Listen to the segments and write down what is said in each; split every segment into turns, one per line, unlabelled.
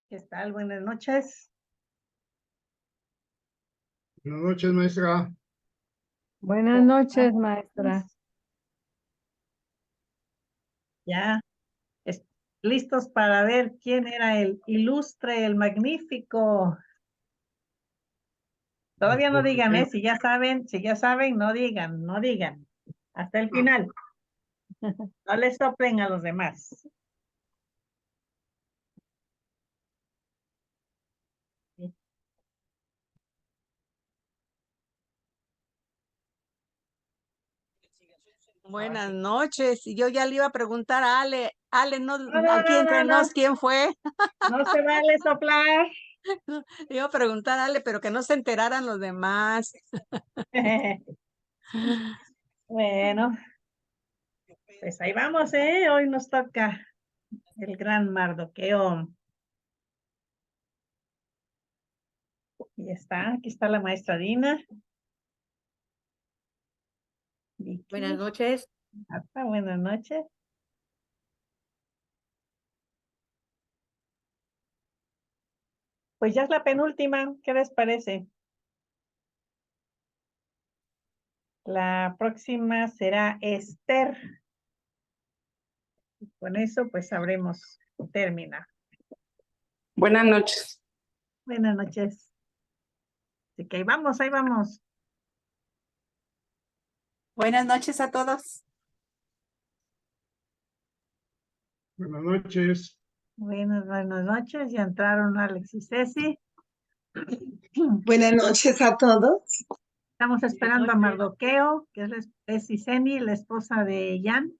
¿Qué tal? Buenas noches.
Buenas noches, maestra.
Buenas noches, maestra.
Ya listos para ver quién era el ilustre, el magnífico. Todavía no digan, si ya saben, no digan. Hasta el final. No les soplen a los demás.
Buenas noches. Y yo ya le iba a preguntar a Ale. Ale, no,
No,
aquí entre nos, ¿quién fue?
No se vale soplar.
Le iba a preguntar a Ale, pero que no se enteraran los demás.
Bueno, pues ahí vamos, Hoy nos toca el gran Mardoqueo. Y aquí está la maestra Dina. Vicky.
Buenas noches.
Buenas noches. Pues ya es la penúltima, ¿qué les parece? La próxima será Esther. Y con eso, pues sabremos terminar.
Buenas noches.
Buenas noches. Así que ahí vamos.
Buenas noches a todos.
Buenas noches.
Buenas noches. Ya entraron Alex y Ceci.
Buenas noches a todos.
Estamos esperando a Mardoqueo, que es Iseni, la esposa de Jan.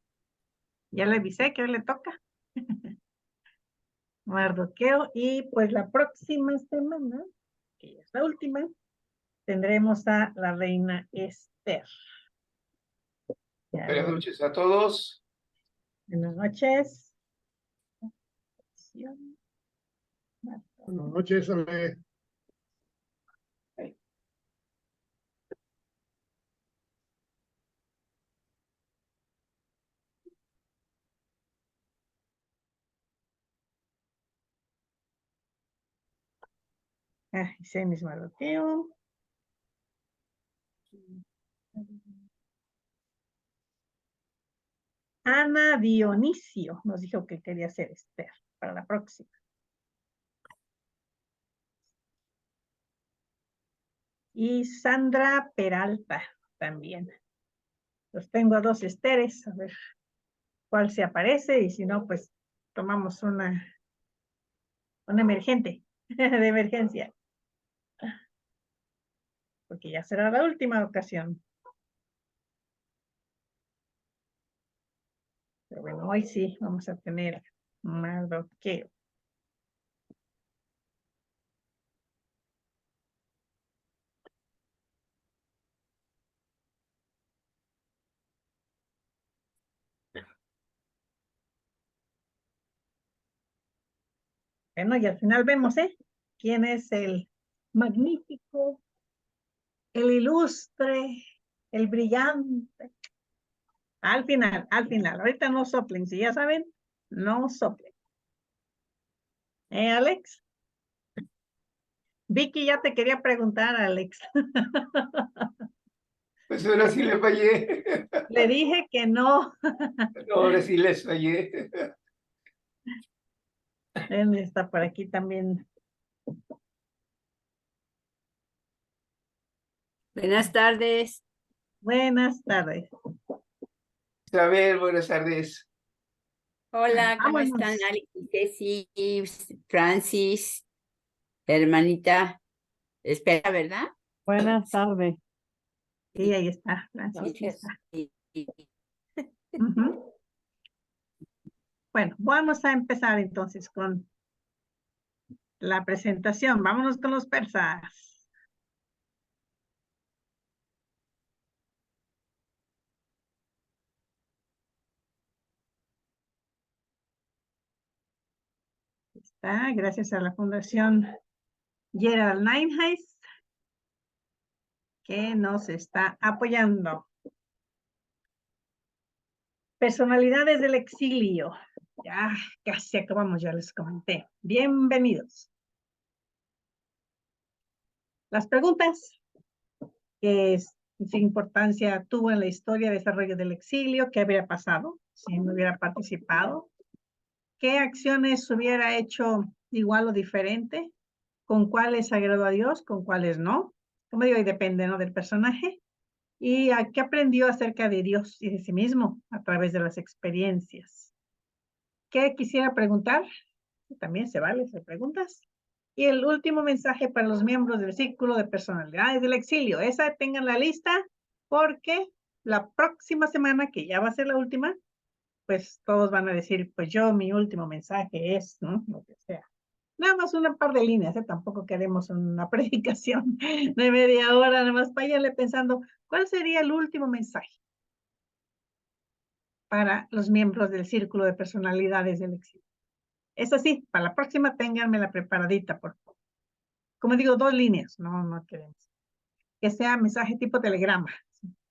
Ya le avisé que hoy le toca. Mardoqueo. Y pues la próxima semana, que ya es la última, tendremos a la reina Esther.
Buenas noches a todos.
Buenas noches.
Buenas noches, Ale.
Hice mis Mardoqueo. Ana Dionisio nos dijo que quería ser Esther para la próxima. Y Sandra Peralta también. Los tengo a dos Esteres, a ver cuál se aparece y si no, pues tomamos una emergente, de emergencia. Porque ya será la última ocasión. Pero bueno, hoy sí vamos a tener Mardoqueo. Bueno, y al final vemos, quién es el magnífico, el ilustre, el brillante. Al final. Ahorita no soplen, si ya saben, no soplen. Alex? Vicky ya te quería preguntar, Alex.
Pues ahora sí le fallé.
Le dije que no.
No, ahora sí les fallé.
Él está por aquí también.
Buenas tardes.
Buenas tardes.
Isabel, buenas tardes.
Hola, ¿cómo
Vámonos.
están Alex y Ceci, Francis, hermanita? Espera, ¿verdad?
Buenas tardes.
Sí, ahí está, Francis. Ahí está. Ujú. Bueno, vamos a empezar entonces con la presentación. Vámonos con los persas. Está, gracias a la Fundación Gerald Nineheis, que nos está apoyando. Personalidades del exilio. Ya casi acabamos, ya les comenté. Bienvenidos. Las preguntas, ¿qué importancia tuvo en la historia de desarrollo del exilio? ¿Qué habría pasado si no hubiera participado? ¿Qué acciones hubiera hecho igual o diferente? ¿Con cuáles agradó a Dios? ¿Con cuáles no? Como digo, y depende, ¿no?, del personaje. ¿Y a qué aprendió acerca de Dios y de sí mismo a través de las experiencias? ¿Qué quisiera preguntar? También se vale hacer preguntas. Y el último mensaje para los miembros del círculo de personalidades del exilio. Esa tengan la lista porque la próxima semana, que ya va a ser la última, pues todos van a decir, pues yo, mi último mensaje es, ¿no?, lo que sea. Nada más una par de líneas, ¿eh? Tampoco queremos una predicación de media hora, nada más váyanle pensando, ¿cuál sería el último mensaje para los miembros del círculo de personalidades del exilio? Es así, para la próxima ténganmela preparadita, por favor. Como digo, 2 líneas, no queremos. Que sea mensaje tipo telegrama,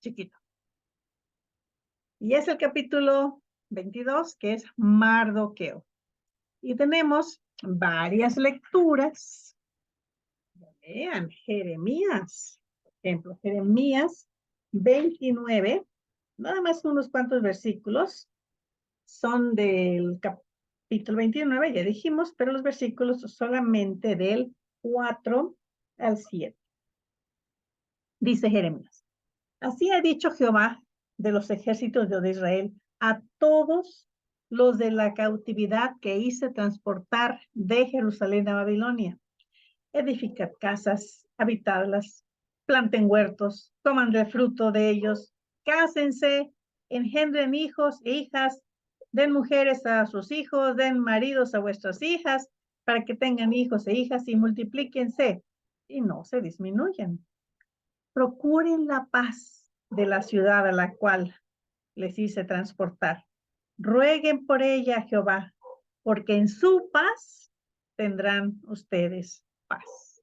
chiquito. Y es el capítulo 22, que es Mardoqueo. Y tenemos varias lecturas. Vean, Jeremías, por ejemplo, Jeremías 29, nada más unos cuantos versículos, son del capítulo 29, ya dijimos, pero los versículos solamente del 4 al 7. Dice Jeremías: así ha dicho Jehová de los ejércitos de Israel a todos los de la cautividad que hice transportar de Jerusalén a Babilonia. Edificad casas, habitadlas, planten huertos, coman del fruto de ellos, cásense, engendren hijos e hijas, den mujeres a sus hijos, den maridos a vuestras hijas, para que tengan hijos e hijas y multiplíquense y no se disminuyan. Procuren la paz de la ciudad a la cual les hice transportar. Rueguen por ella a Jehová, porque en su paz tendrán ustedes paz.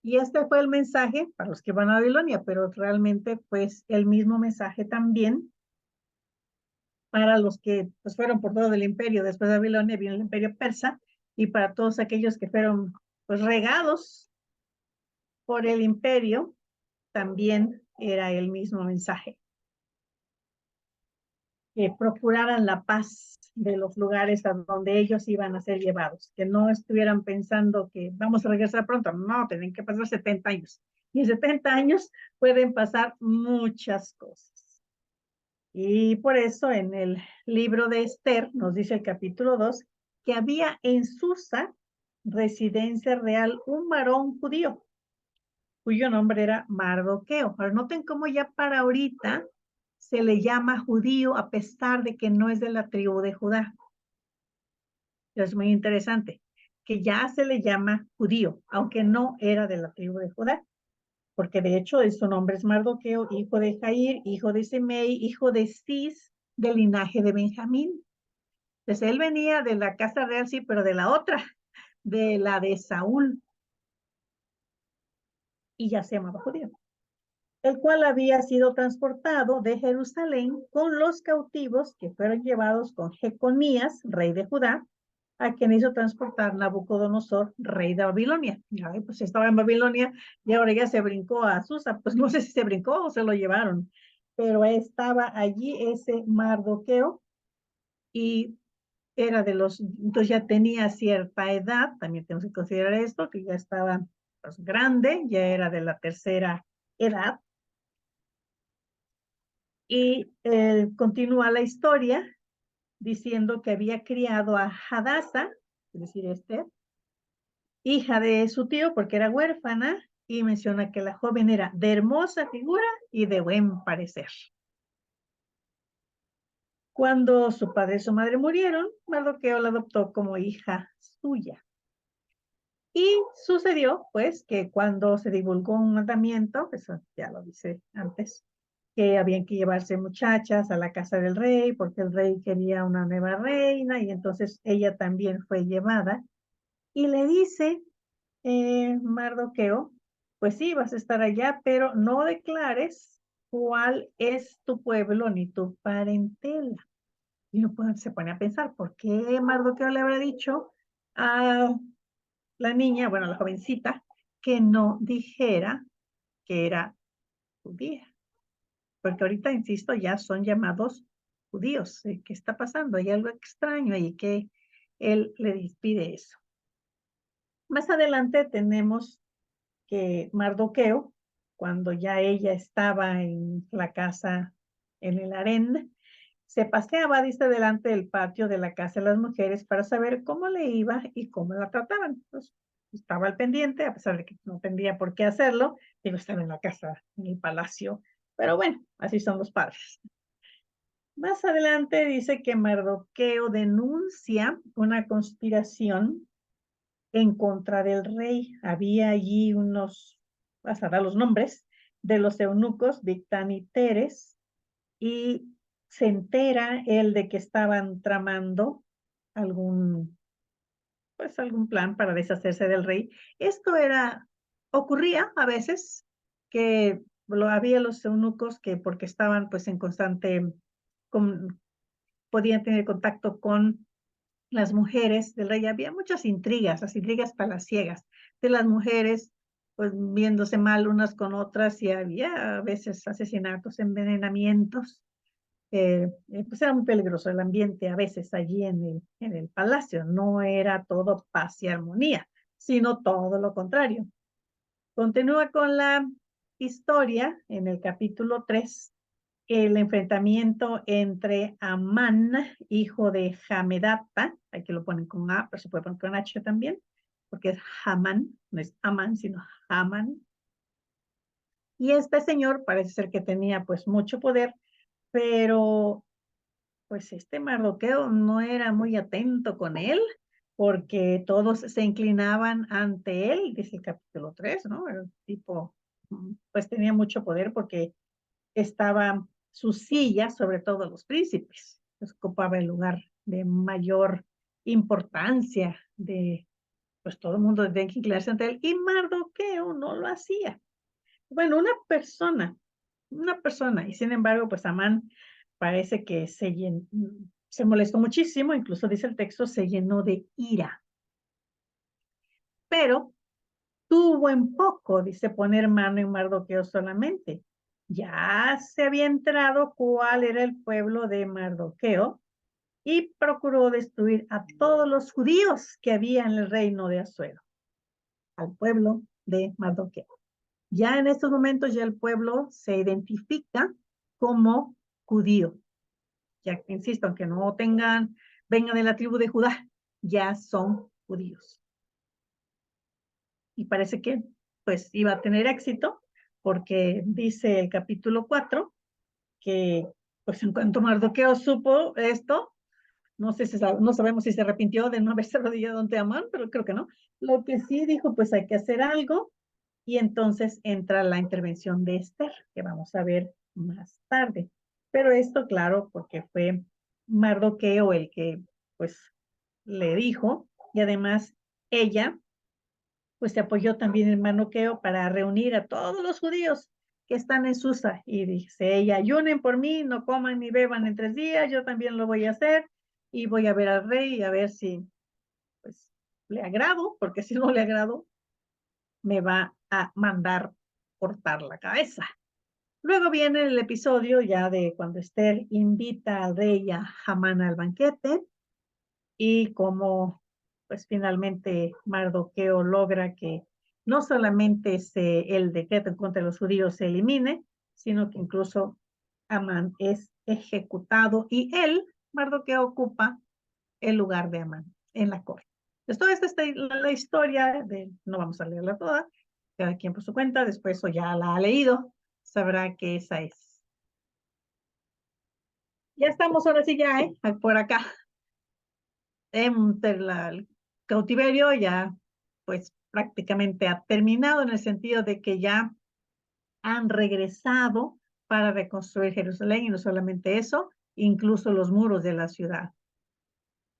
Y este fue el mensaje para los que van a Babilonia, pero realmente pues el mismo mensaje también para los que pues fueron por todo el imperio. Después de Babilonia vino el imperio persa, y para todos aquellos que fueron pues regados por el imperio, también era el mismo mensaje. Que procuraran la paz de los lugares a donde ellos iban a ser llevados, que no estuvieran pensando que vamos a regresar pronto. No, tienen que pasar 70 años. Y en 70 años pueden pasar muchas cosas. Y por eso en el libro de Esther nos dice el capítulo 2 que había en Susa, residencia real, un varón judío cuyo nombre era Mardoqueo. Ahora noten cómo ya para ahorita se le llama judío a pesar de que no es de la tribu de Judá. Es muy interesante que ya se le llama judío, aunque no era de la tribu de Judá, porque de hecho su nombre es Mardoqueo, hijo de Jair, hijo de Semei, hijo de Cis, del linaje de Benjamín. Entonces él venía de la casa real, sí, pero de la otra, de la de Saúl, y ya se llamaba judío, el cual había sido transportado de Jerusalén con los cautivos que fueron llevados con Jeconías, rey de Judá, a quien hizo transportar Nabucodonosor, rey de Babilonia. Ay, pues estaba en Babilonia y ahora ya se brincó a Susa. Pues no sé si se brincó o se lo llevaron, pero estaba allí ese Mardoqueo y era de los, entonces ya tenía cierta edad, también tenemos que considerar esto, que ya estaba pues, grande, ya era de la tercera edad. Y continúa la historia diciendo que había criado a Hadasa, es decir, Esther, hija de su tío porque era huérfana, y menciona que la joven era de hermosa figura y de buen parecer. Cuando su padre y su madre murieron, Mardoqueo la adoptó como hija suya. Y sucedió, pues, que cuando se divulgó un mandamiento, eso ya lo dice antes, que habían que llevarse muchachas a la casa del rey, porque el rey quería una nueva reina, y entonces ella también fue llevada. Y le dice Mardoqueo, pues sí, vas a estar allá, pero no declares cuál es tu pueblo ni tu parentela. Y uno se pone a pensar, ¿por qué Mardoqueo le habrá dicho a la niña, bueno, a la jovencita, que no dijera que era judía? Porque ahorita, insisto, ya son llamados judíos. ¿Qué está pasando? Hay algo extraño ahí que él le pide eso. Más adelante tenemos que Mardoqueo, cuando ya ella estaba en la casa, en el harén, se paseaba, dice, delante del patio de la casa de las mujeres para saber cómo le iba y cómo la trataban. Pues, estaba al pendiente, a pesar de que no tendría por qué hacerlo, digo, estaba en la casa, en el palacio, pero bueno, así son los padres. Más adelante dice que Mardoqueo denuncia una conspiración en contra del rey. Había allí unos, vas a dar los nombres, de los eunucos, Bigtán y Teres, y se entera él de que estaban tramando algún, pues algún plan para deshacerse del rey. Esto ocurría a veces que había los eunucos que porque estaban pues en constante, podían tener contacto con las mujeres del rey. Había muchas intrigas, las intrigas palaciegas de las mujeres, pues viéndose mal unas con otras, y había a veces asesinatos, envenenamientos. Pues era muy peligroso el ambiente a veces allí en el palacio. No era todo paz y armonía, sino todo lo contrario. Continúa con la historia en el capítulo 3, el enfrentamiento entre Amán, hijo de Hamedata, aquí lo ponen con A, pero se puede poner con H también, porque es Hamán, no es Amán, sino Hamán. Y este señor parece ser que tenía pues mucho poder, pero pues este Mardoqueo no era muy atento con él, porque todos se inclinaban ante él, dice el capítulo 3, ¿no? El tipo, pues tenía mucho poder porque estaba su silla sobre todos los príncipes, pues, ocupaba el lugar de mayor importancia, pues todo el mundo tenía que inclinarse ante él, y Mardoqueo no lo hacía. Bueno, una persona, y sin embargo, pues Amán parece que se molestó muchísimo, incluso dice el texto, se llenó de ira. Pero tuvo en poco, dice, poner mano en Mardoqueo solamente. Ya se había enterado cuál era el pueblo de Mardoqueo y procuró destruir a todos los judíos que había en el reino de Asuero, al pueblo de Mardoqueo. Ya en estos momentos ya el pueblo se identifica como judío. Ya que, insisto, aunque no vengan de la tribu de Judá, ya son judíos. Y parece que pues iba a tener éxito, porque dice el capítulo 4 que pues en cuanto Mardoqueo supo esto, no sabemos si se arrepintió de no haberse arrodillado ante Amán, pero creo que no. Lo que sí dijo, pues hay que hacer algo, y entonces entra la intervención de Esther, que vamos a ver más tarde. Pero esto, claro, porque fue Mardoqueo el que pues le dijo, y además ella pues se apoyó también en Mardoqueo para reunir a todos los judíos que están en Susa, y dice ella, ayunen por mí, no coman ni beban en 3 días, yo también lo voy a hacer, y voy a ver al rey y a ver si pues le agrado, porque si no le agrado, me va a mandar cortar la cabeza. Luego viene el episodio ya de cuando Esther invita al rey y a Hamán al banquete, y cómo pues finalmente Mardoqueo logra que no solamente el decreto en contra de los judíos se elimine, sino que incluso Amán es ejecutado y él, Mardoqueo, ocupa el lugar de Amán en la corte. Entonces, toda la historia, no vamos a leerla toda, cada quien por su cuenta, después o ya la ha leído, sabrá que esa es. Ya estamos ahora sí ya, por acá. El cautiverio ya pues prácticamente ha terminado, en el sentido de que ya han regresado para reconstruir Jerusalén, y no solamente eso, incluso los muros de la ciudad.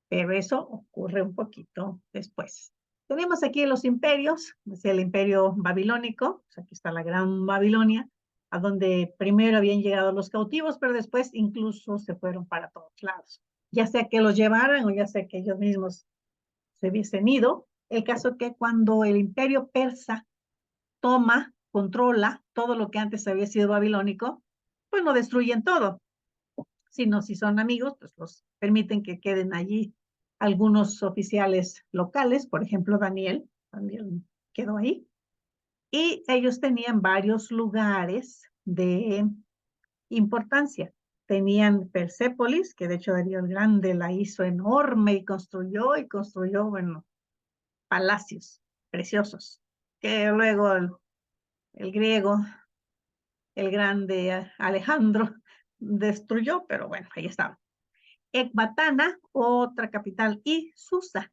Pero eso ocurre un poquito después. Tenemos aquí los imperios, es el imperio babilónico, pues aquí está la Gran Babilonia, a donde primero habían llegado los cautivos, pero después incluso se fueron para todos lados. ya sea que los llevaran o ya sea que ellos mismos se hubiesen ido. El caso que cuando el imperio persa toma, controla todo lo que antes había sido babilónico, pues no destruyen todo, sino si son amigos, pues los permiten que queden allí algunos oficiales locales, por ejemplo Daniel quedó ahí, y ellos tenían varios lugares de importancia. Tenían Persépolis, que de hecho Darío el Grande la hizo enorme y construyó, bueno, palacios preciosos, que luego el griego, el grande Alejandro, destruyó, pero bueno, ahí estaba. Ecbatana, otra capital, y Susa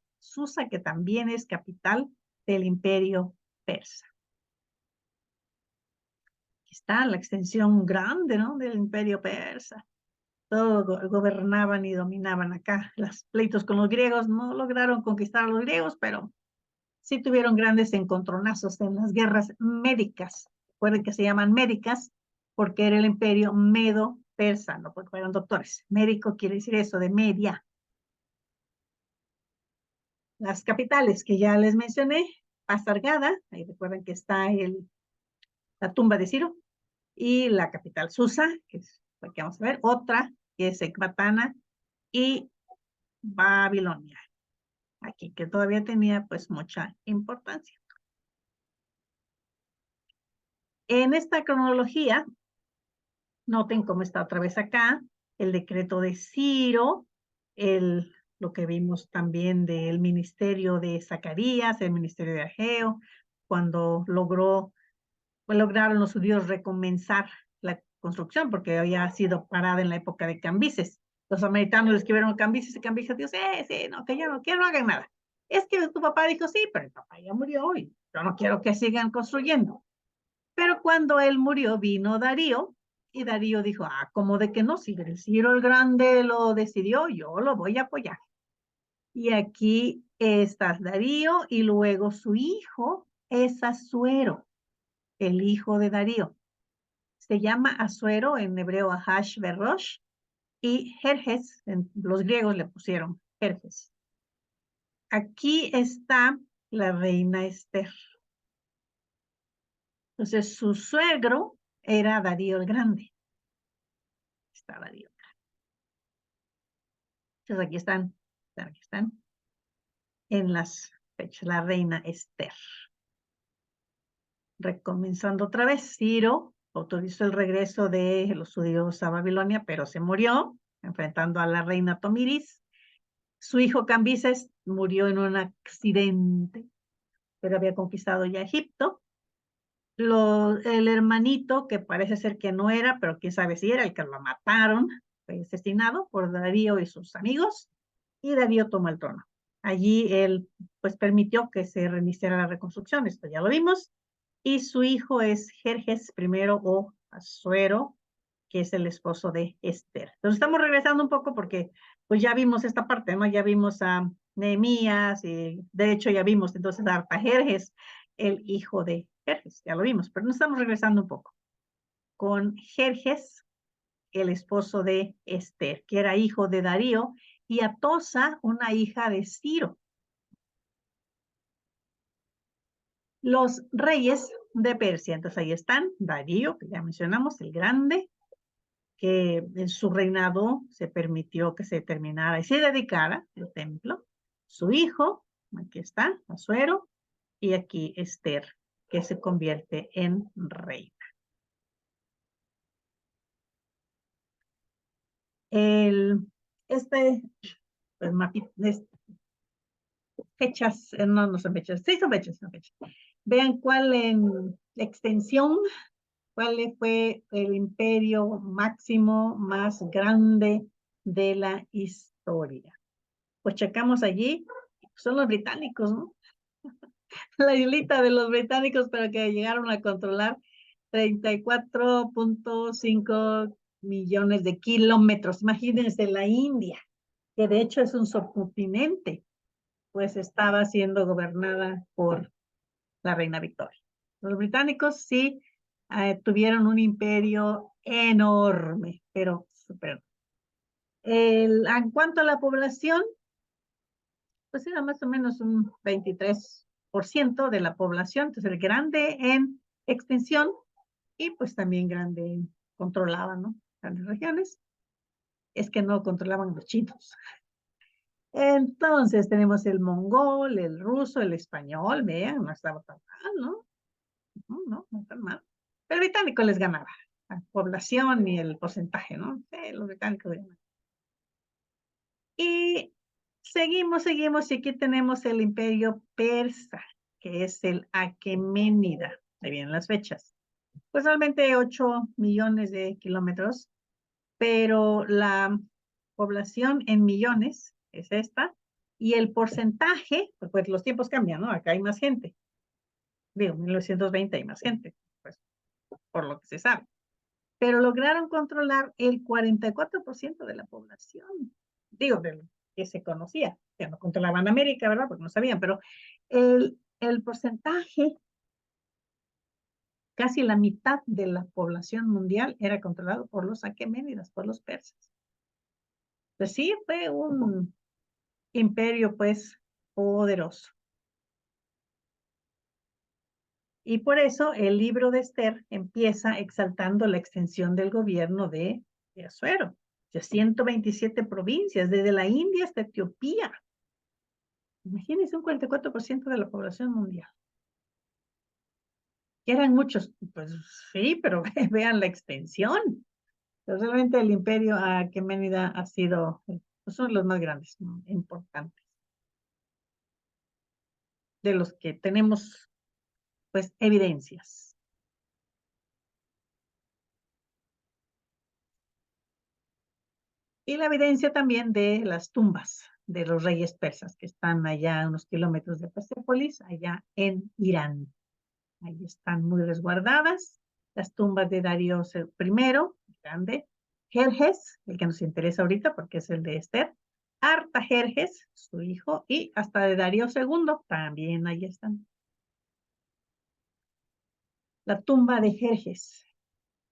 que también es capital del imperio persa. Aquí está la extensión grande, ¿no?, del imperio persa. Todo gobernaban y dominaban acá. Los pleitos con los griegos no lograron conquistar a los griegos, pero sí tuvieron grandes encontronazos en las guerras médicas. Recuerden que se llaman médicas porque era el imperio medo-persa, no porque fueron doctores. Médico quiere decir eso, de media. Las capitales que ya les mencioné, Pasargada, ahí recuerden que está la tumba de Ciro, y la capital Susa, que es la que vamos a ver, otra que es Ecbatana, y Babilonia, aquí que todavía tenía pues mucha importancia. En esta cronología, noten cómo está otra vez acá, el decreto de Ciro, lo que vimos también del ministerio de Zacarías, el ministerio de Ageo, cuando lograron los judíos recomenzar la construcción, porque había sido parada en la época de Cambises. Los americanos le escribieron a Cambises y Cambises dijo, sí, no, que ya no quiero, no hagan nada. Es que tu papá dijo, sí, pero el papá ya murió hoy, yo no quiero que sigan construyendo. Pero cuando él murió, vino Darío, y Darío dijo, ¿cómo de que no? Si el Ciro el Grande lo decidió, yo lo voy a apoyar. Y aquí está Darío, y luego su hijo es Asuero, el hijo de Darío. Se llama Asuero, en hebreo Ahashverosh, y Jerjes, los griegos le pusieron Jerjes. Aquí está la reina Esther. Entonces, su suegro era Darío el Grande. Está Darío. Entonces, aquí están en las fechas. La reina Esther. Recomenzando otra vez, Ciro autorizó el regreso de los judíos a Babilonia, pero se murió enfrentando a la reina Tomiris. Su hijo Cambises murió en un accidente, pero había conquistado ya Egipto. El hermanito, que parece ser que no era, pero quién sabe si era, el que lo mataron, fue asesinado por Darío y sus amigos, y Darío tomó el trono. Allí él pues permitió que se reiniciara la reconstrucción, esto ya lo vimos, y su hijo es Jerjes I o Asuero, que es el esposo de Esther. Entonces estamos regresando un poco porque pues ya vimos esta parte, ¿no? Ya vimos a Nehemías, y de hecho ya vimos entonces a Artajerjes, el hijo de Jerjes, ya lo vimos, pero nos estamos regresando un poco. Con Jerjes, el esposo de Esther, que era hijo de Darío, y Atosa, una hija de Ciro. Los reyes de Persia, entonces ahí están, Darío, que ya mencionamos, el grande, que en su reinado se permitió que se terminara y se dedicara el templo. Su hijo, aquí está, Asuero, y aquí Esther, que se convierte en reina. Fechas, no son fechas, sí son fechas, Vean cuál en extensión, cuál fue el imperio máximo más grande de la historia. Pues checamos allí, son los británicos, ¿no? La islita de los británicos, pero que llegaron a controlar 34.5 millones de kilómetros. Imagínense la India, que de hecho es un subcontinente, pues estaba siendo gobernada por la reina Victoria. Los británicos sí tuvieron un imperio enorme, pero súper. En cuanto a la población, pues era más o menos un 23% de la población, entonces el grande en extensión y pues también grande en controlaban, ¿no? Grandes regiones. Es que no controlaban los chinos. Entonces tenemos el mongol, el ruso, el español, vean, no estaba tan mal, ¿no? No tan mal. Pero el británico les ganaba, la población y el porcentaje, ¿no? Sí, los británicos ganaban. Y seguimos, y aquí tenemos el imperio persa, que es el Aqueménida. Ahí vienen las fechas. Pues realmente 8 millones de kilómetros, pero la población en millones es esta, y el porcentaje, pues los tiempos cambian, ¿no? Acá hay más gente. Digo, en 1920 hay más gente, pues por lo que se sabe. Pero lograron controlar el 44% de la población. Digo, de lo que se conocía. Que no controlaban América, ¿verdad? Porque no sabían, pero el porcentaje, casi la mitad de la población mundial era controlado por los aqueménidas, por los persas. Pues sí, fue un imperio, pues, poderoso. Y por eso el libro de Esther empieza exaltando la extensión del gobierno de Asuero, de 127 provincias, desde la India hasta Etiopía. Imagínense un 44% de la población mundial. Que eran muchos, pues sí, pero vean la extensión. Pero realmente el imperio aqueménida ha sido, pues, son los más grandes, ¿no? Importantes. De los que tenemos, pues, evidencias. Y la evidencia también de las tumbas de los reyes persas que están allá a unos kilómetros de Persépolis, allá en Irán. Ahí están muy resguardadas las tumbas de Darío I, grande, Jerjes, el que nos interesa ahorita porque es el de Esther, Artajerjes, su hijo, y hasta de Darío II, también ahí están. La tumba de Jerjes,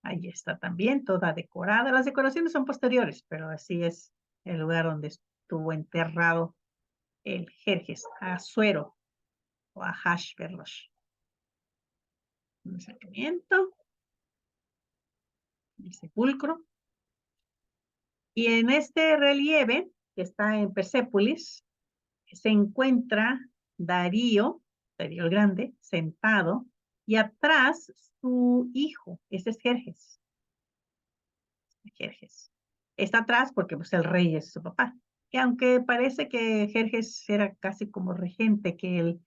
ahí está también, toda decorada. Las decoraciones son posteriores, pero así es el lugar donde estuvo enterrado el Jerjes, Asuero o Ahasverosh. Un acercamiento, el sepulcro. Y en este relieve, que está en Persépolis, se encuentra Darío, Darío el Grande, sentado, y atrás su hijo, ese es Jerjes. Jerjes. Está atrás porque pues, el rey es su papá. Y aunque parece que Jerjes era casi como regente, que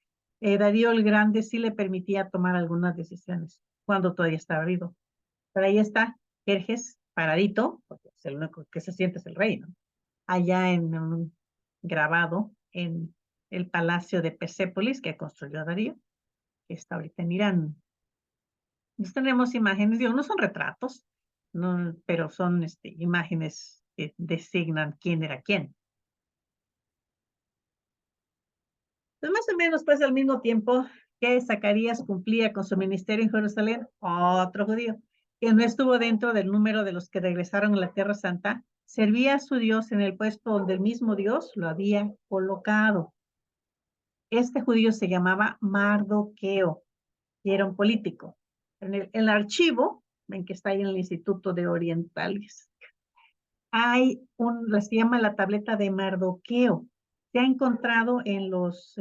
Darío el Grande sí le permitía tomar algunas decisiones cuando todavía estaba vivo. Pero ahí está Jerjes paradito, porque es el único que se siente es el rey, ¿no? Allá grabado en el palacio de Persépolis que construyó Darío, que está ahorita en Irán. Nos tenemos imágenes, digo, no son retratos, no, pero son imágenes que designan quién era quién. Pues más o menos, pues al mismo tiempo que Zacarías cumplía con su ministerio en Jerusalén, otro judío, que no estuvo dentro del número de los que regresaron a la Tierra Santa, servía a su Dios en el puesto donde el mismo Dios lo había colocado. Este judío se llamaba Mardoqueo y era un político. En el archivo, ven que está ahí en el Instituto de Orientales, hay se llama la tableta de Mardoqueo. Se ha encontrado en los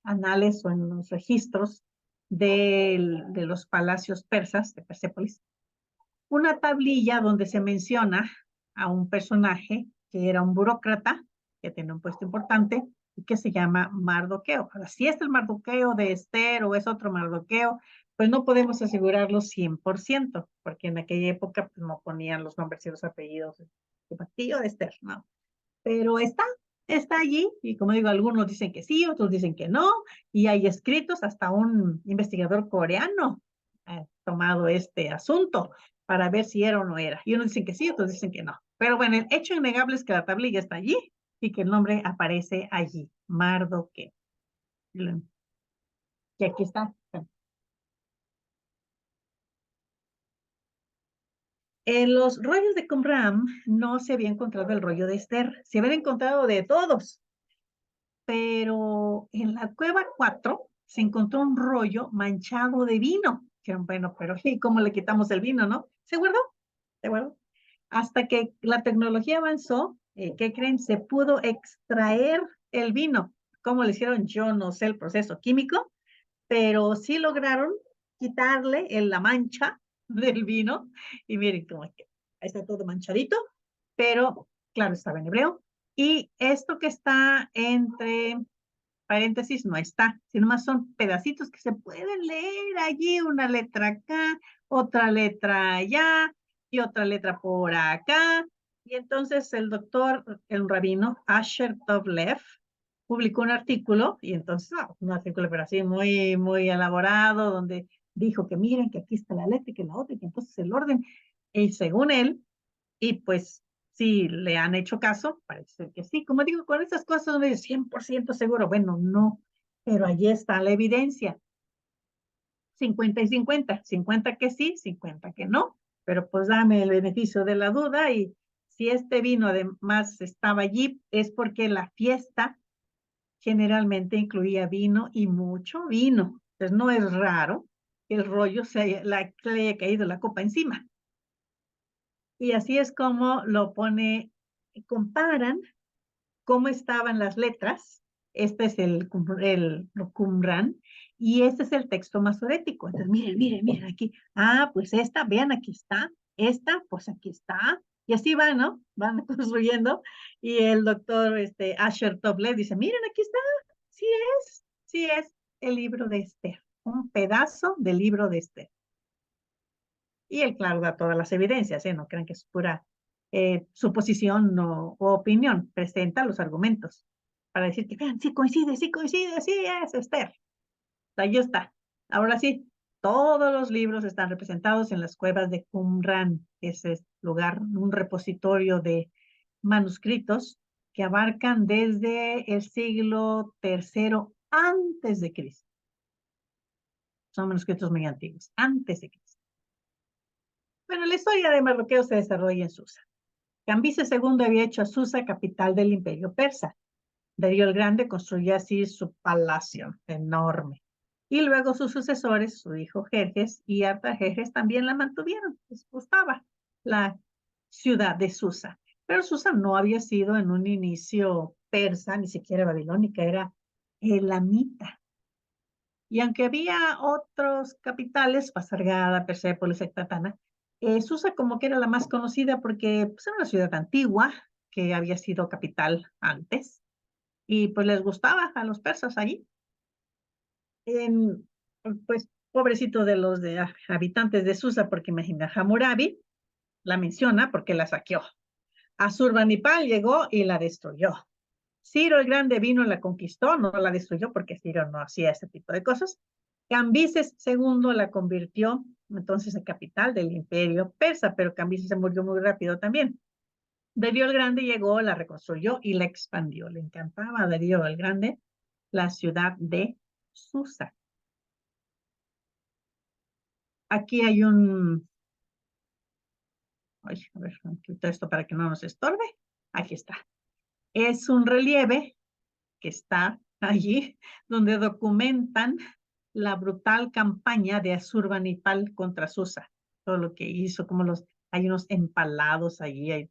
anales o en los registros de los palacios persas de Persépolis una tablilla donde se menciona a un personaje que era un burócrata, que tenía un puesto importante, y que se llama Mardoqueo. Ahora, si es el Mardoqueo de Esther o es otro Mardoqueo, pues no podemos asegurarlo 100%, porque en aquella época pues, no ponían los nombres y los apellidos de tío de Esther, no. Pero está allí, y como digo, algunos dicen que sí, otros dicen que no, y hay escritos, hasta un investigador coreano ha tomado este asunto para ver si era o no era. Y unos dicen que sí, otros dicen que no. Pero bueno, el hecho innegable es que la tablilla está allí y que el nombre aparece allí, Mardoqueo. Y aquí está. En los rollos de Qumran no se había encontrado el rollo de Esther, se habían encontrado de todos, pero en la cueva 4 se encontró un rollo manchado de vino. Dijeron, bueno, pero ¿y cómo le quitamos el vino, no? Se guardó, se guardó. Hasta que la tecnología avanzó, ¿qué creen? Se pudo extraer el vino. ¿Cómo lo hicieron? Yo no sé el proceso químico, pero sí lograron quitarle la mancha del vino. Y miren cómo es que está todo manchadito, pero claro, estaba en hebreo. Y esto que está entre paréntesis no está, sino más son pedacitos que se pueden leer allí, una letra acá, otra letra allá y otra letra por acá. Y entonces el doctor, el rabino Asher Tovlev, publicó un artículo, y entonces, un artículo pero así muy, muy elaborado, donde dijo que miren, que aquí está la letra y que la otra, y que entonces el orden, y según él, y pues si le han hecho caso, parece que sí. Como digo, con estas cosas no es 100% seguro. Bueno, no, pero allí está la evidencia. 50 y 50. 50 que sí, 50 que no. Pero pues dame el beneficio de la duda, y si este vino además estaba allí, es porque la fiesta generalmente incluía vino y mucho vino. Entonces no es raro que el rollo le haya caído la copa encima. Y así es como lo pone, comparan cómo estaban las letras. Este es el Qumran, y este es el texto masorético. Entonces, miren, miren, miren aquí. Pues esta, vean, aquí está. Esta, pues aquí está. Y así van, ¿no? Van construyendo. Y el doctor Asher Tovlev dice, miren, aquí está. Sí es el libro de Esther. Un pedazo del libro de Esther. Y él, claro, da todas las evidencias, ¿eh? No crean que es pura suposición o opinión. Presenta los argumentos para decir que, vean, sí coincide, sí es Esther. Ahí está. Ahora sí, todos los libros están representados en las cuevas de Qumran. Ese es lugar, un repositorio de manuscritos que abarcan desde el siglo III antes de Cristo. Son manuscritos muy antiguos, antes de Cristo. Bueno, la historia de Mardoqueo se desarrolla en Susa. Cambises II había hecho a Susa capital del imperio persa. Darío el Grande construyó así su palacio enorme. Y luego sus sucesores, su hijo Jerjes y Artajerjes, también la mantuvieron. Les gustaba la ciudad de Susa. Pero Susa no había sido en un inicio persa, ni siquiera babilónica, era elamita. Y aunque había otros capitales, Pasargada, Persépolis, Ecbatana, Susa como que era la más conocida porque pues, era una ciudad antigua que había sido capital antes, y pues les gustaba a los persas allí. Pues pobrecito de los habitantes de Susa, porque imagina, Hammurabi la menciona porque la saqueó. Asurbanipal llegó y la destruyó. Ciro el Grande vino y la conquistó, no la destruyó porque Ciro no hacía ese tipo de cosas. Cambises II la convirtió entonces en capital del imperio persa, pero Cambises se murió muy rápido también. Darío el Grande llegó, la reconstruyó y la expandió. Le encantaba a Darío el Grande la ciudad de Susa. Aquí hay ay, a ver, quito esto para que no nos estorbe. Aquí está. Es un relieve que está allí donde documentan la brutal campaña de Asurbanipal contra Susa. Todo lo que hizo, como hay unos empalados allí.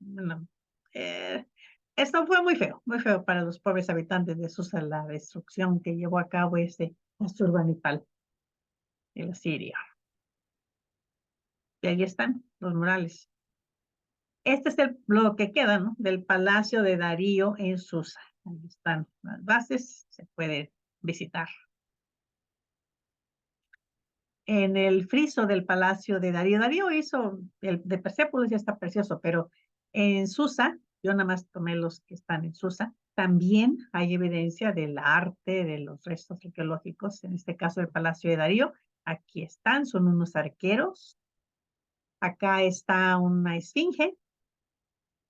Esto fue muy feo para los pobres habitantes de Susa, la destrucción que llevó a cabo Asurbanipal, el asirio. Y ahí están los murales. Este es lo que queda, ¿no? Del Palacio de Darío en Susa. Ahí están las bases, se puede visitar. En el friso del Palacio de Darío hizo, el de Persépolis ya está precioso, pero en Susa, yo nada más tomé los que están en Susa, también hay evidencia del arte, de los restos arqueológicos, en este caso el Palacio de Darío. Aquí están, son unos arqueros. Acá está una esfinge,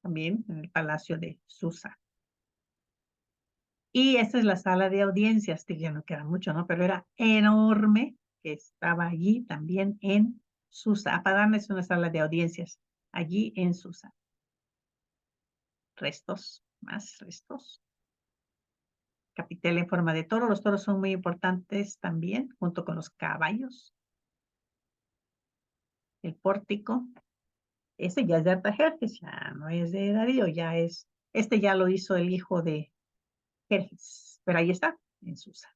también en el Palacio de Susa. Y esta es la sala de audiencias, ya no queda mucho, ¿no? Pero era enorme, que estaba allí también en Susa. Apadán es una sala de audiencias. allí en Susa. Restos, más restos. Capitel en forma de toro. Los toros son muy importantes también, junto con los caballos. El pórtico. Ese ya es de Artajerjes, ya no es de Darío, ya es, este ya lo hizo el hijo de Jerjes, pero ahí está, en Susa.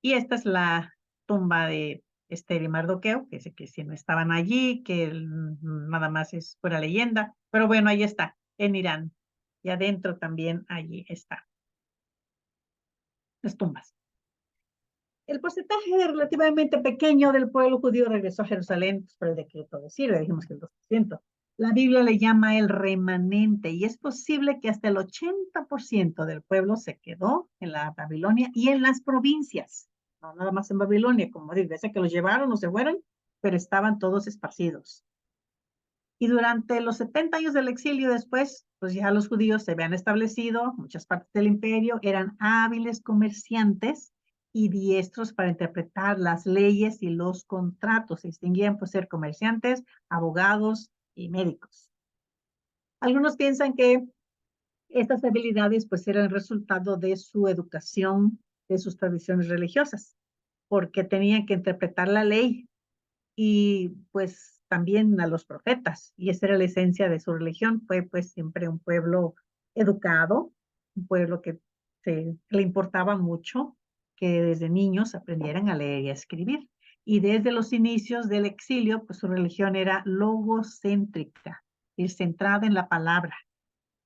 Y esta es la tumba de Esther y Mardoqueo, que sé que si no estaban allí, que nada más es pura leyenda, pero bueno, ahí está, en Irán. Y adentro también allí está. Las tumbas. El porcentaje relativamente pequeño del pueblo judío regresó a Jerusalén por el decreto de Ciro, dijimos que el 2%. La Biblia le llama el remanente y es posible que hasta el 80% del pueblo se quedó en la Babilonia y en las provincias, no nada más en Babilonia, como digo, sé que los llevaron o se fueron, pero estaban todos esparcidos. Y durante los 70 años del exilio después, pues ya los judíos se habían establecido, muchas partes del imperio, eran hábiles comerciantes y diestros para interpretar las leyes y los contratos. Se distinguían por ser comerciantes, abogados y médicos. Algunos piensan que estas habilidades pues eran el resultado de su educación, de sus tradiciones religiosas, porque tenían que interpretar la ley y pues también a los profetas, y esa era la esencia de su religión. Fue pues siempre un pueblo educado, un pueblo que le importaba mucho que desde niños aprendieran a leer y a escribir. Y desde los inicios del exilio, pues su religión era logocéntrica, es centrada en la palabra.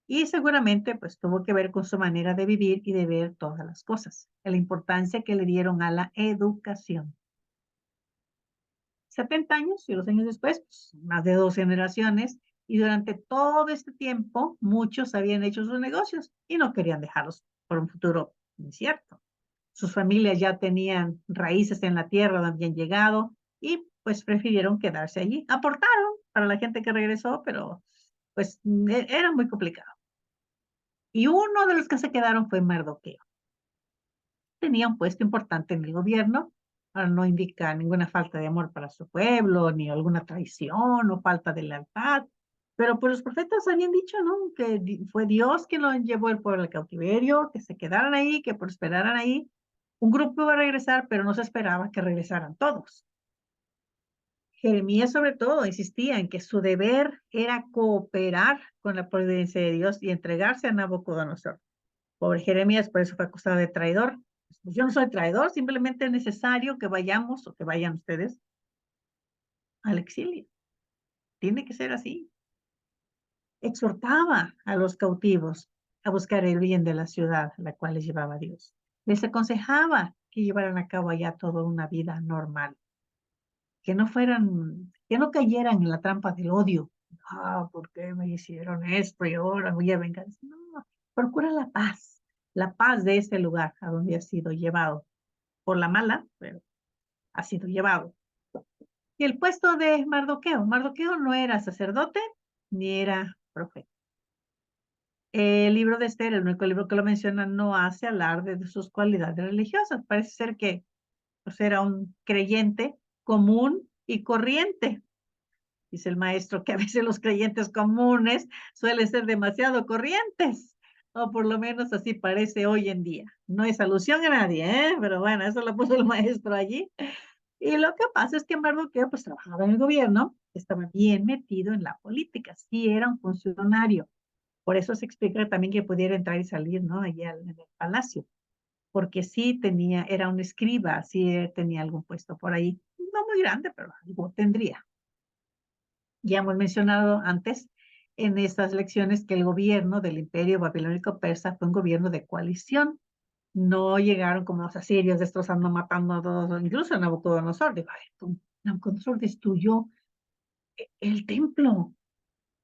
Y seguramente pues tuvo que ver con su manera de vivir y de ver todas las cosas, la importancia que le dieron a la educación. 70 años y los años después, pues, más de 2 generaciones, y durante todo este tiempo muchos habían hecho sus negocios y no querían dejarlos por un futuro incierto. Sus familias ya tenían raíces en la tierra donde habían llegado y pues prefirieron quedarse allí. Aportaron para la gente que regresó, pero pues era muy complicado. Y uno de los que se quedaron fue Mardoqueo. Tenía un puesto importante en el gobierno, no indica ninguna falta de amor para su pueblo, ni alguna traición o falta de lealtad, pero pues los profetas habían dicho, ¿no? Que fue Dios quien lo llevó el pueblo al cautiverio, que se quedaran ahí, que prosperaran ahí. Un grupo iba a regresar, pero no se esperaba que regresaran todos. Jeremías sobre todo insistía en que su deber era cooperar con la providencia de Dios y entregarse a Nabucodonosor. Pobre Jeremías, por eso fue acusado de traidor. Pues yo no soy traidor, simplemente es necesario que vayamos o que vayan ustedes al exilio. Tiene que ser así. Exhortaba a los cautivos a buscar el bien de la ciudad a la cual les llevaba Dios. Les aconsejaba que llevaran a cabo allá toda una vida normal. Que no cayeran en la trampa del odio. ¿Por qué me hicieron esto y ahora voy a vengar? No, procura la paz de este lugar a donde ha sido llevado por la mala, pero ha sido llevado. Y el puesto de Mardoqueo no era sacerdote ni era profeta. El libro de Esther, el único libro que lo menciona, no hace alarde de sus cualidades religiosas. Parece ser que pues, era un creyente común y corriente. Dice el maestro que a veces los creyentes comunes suelen ser demasiado corrientes, o por lo menos así parece hoy en día. No es alusión a nadie, pero bueno, eso lo puso el maestro allí. Y lo que pasa es que Mardoqueo pues trabajaba en el gobierno, estaba bien metido en la política, sí era un funcionario. Por eso se explica también que pudiera entrar y salir, ¿no? Allá en el palacio, porque sí era un escriba, sí tenía algún puesto por ahí, no muy grande, pero algo tendría. Ya hemos mencionado antes en estas lecciones que el gobierno del imperio babilónico persa fue un gobierno de coalición. No llegaron como los asirios destrozando, matando a todos, incluso Nabucodonosor. Nabucodonosor destruyó el templo,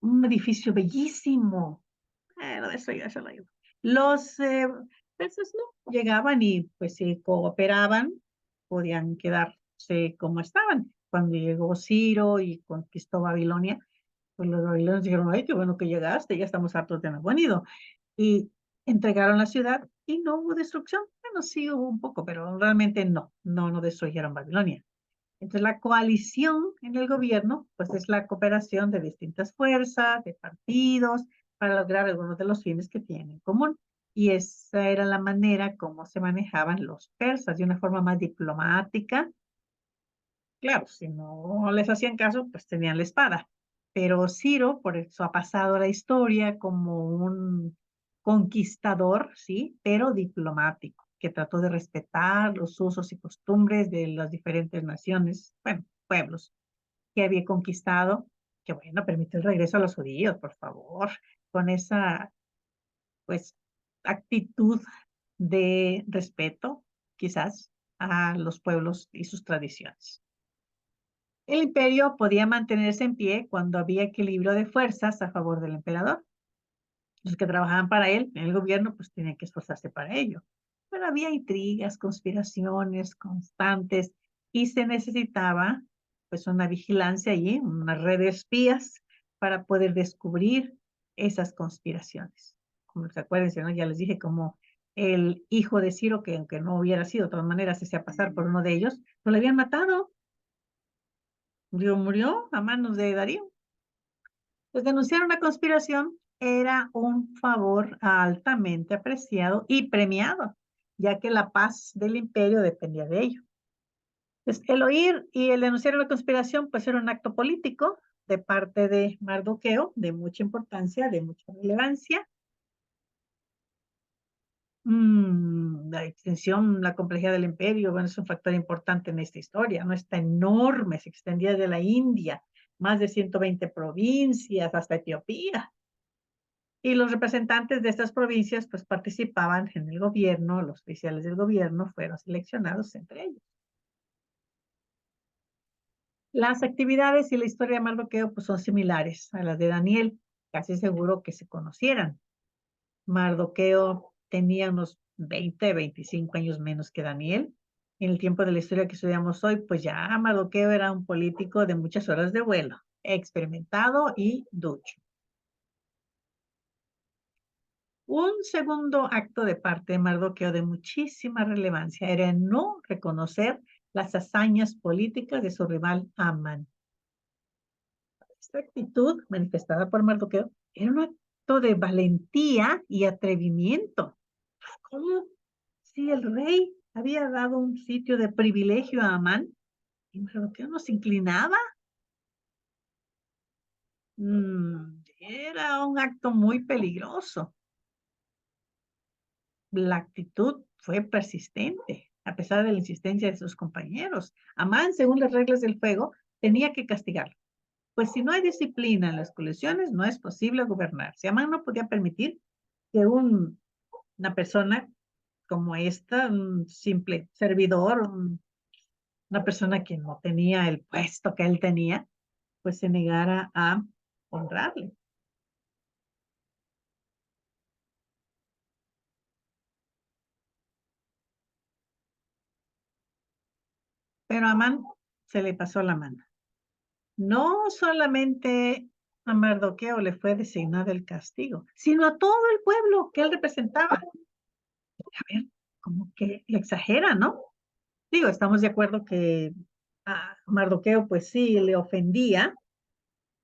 un edificio bellísimo. Bueno, eso ya se lo digo. Los persas no llegaban y pues si cooperaban, podían quedarse como estaban. Cuando llegó Ciro y conquistó Babilonia, pues los babilonios dijeron, ay, qué bueno que llegaste, ya estamos hartos de haber venido. Y entregaron la ciudad y no hubo destrucción. Bueno, sí hubo un poco, pero realmente no destruyeron Babilonia. Entonces, la coalición en el gobierno, pues es la cooperación de distintas fuerzas, de partidos, para lograr algunos de los fines que tienen en común. Y esa era la manera como se manejaban los persas, de una forma más diplomática. Claro, si no les hacían caso, pues tenían la espada. Pero Ciro, por eso ha pasado a la historia como un conquistador, ¿sí? Pero diplomático, que trató de respetar los usos y costumbres de las diferentes naciones, bueno, pueblos que había conquistado, que bueno, permite el regreso a los judíos, por favor, con esa, pues, actitud de respeto, quizás, a los pueblos y sus tradiciones. El imperio podía mantenerse en pie cuando había equilibrio de fuerzas a favor del emperador. Los que trabajaban para él en el gobierno, pues tenían que esforzarse para ello. Pero había intrigas, conspiraciones constantes y se necesitaba pues una vigilancia allí, una red de espías para poder descubrir esas conspiraciones. Como se acuérdense, ¿no? Ya les dije como el hijo de Ciro, que aunque no hubiera sido de todas maneras, se hacía pasar por uno de ellos, lo habían matado. Murió a manos de Darío. Pues denunciar una conspiración era un favor altamente apreciado y premiado, ya que la paz del imperio dependía de ello. Pues el oír y el denunciar una conspiración, pues era un acto político de parte de Mardoqueo, de mucha importancia, de mucha relevancia. La extensión, la complejidad del imperio, bueno, es un factor importante en esta historia, ¿no? Está enorme, se extendía desde la India, más de 120 provincias, hasta Etiopía. Y los representantes de estas provincias, pues participaban en el gobierno, los oficiales del gobierno fueron seleccionados entre ellos. Las actividades y la historia de Mardoqueo, pues son similares a las de Daniel, casi seguro que se conocieran. Mardoqueo tenía unos 20, 25 años menos que Daniel. En el tiempo de la historia que estudiamos hoy, pues ya Mardoqueo era un político de muchas horas de vuelo, experimentado y ducho. Un segundo acto de parte de Mardoqueo de muchísima relevancia era no reconocer las hazañas políticas de su rival Amán. Esta actitud manifestada por Mardoqueo era un acto de valentía y atrevimiento. ¿Cómo? Si el rey había dado un sitio de privilegio a Amán y Mardoqueo no se inclinaba. Era un acto muy peligroso. La actitud fue persistente, a pesar de la insistencia de sus compañeros. Amán, según las reglas del fuego, tenía que castigarlo. Pues si no hay disciplina en las coaliciones, no es posible gobernar. Si Amán no podía permitir que una persona como esta, un simple servidor, una persona que no tenía el puesto que él tenía, pues se negara a honrarle. Pero a Amán se le pasó la mano. No solamente a Mardoqueo le fue designado el castigo, sino a todo el pueblo que él representaba. A ver, como que le exagera, ¿no? Digo, estamos de acuerdo que a Mardoqueo pues sí le ofendía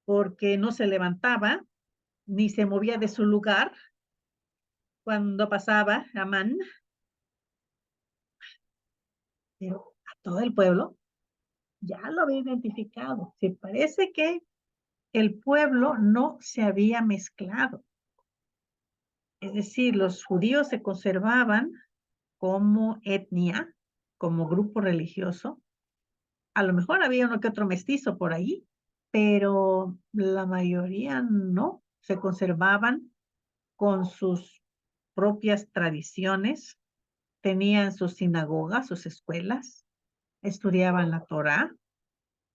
porque no se levantaba ni se movía de su lugar cuando pasaba Amán, pero a todo el pueblo ya lo había identificado. Se parece que el pueblo no se había mezclado. Es decir, los judíos se conservaban como etnia, como grupo religioso. A lo mejor había uno que otro mestizo por ahí, pero la mayoría no. Se conservaban con sus propias tradiciones, tenían sus sinagogas, sus escuelas, estudiaban la Torá,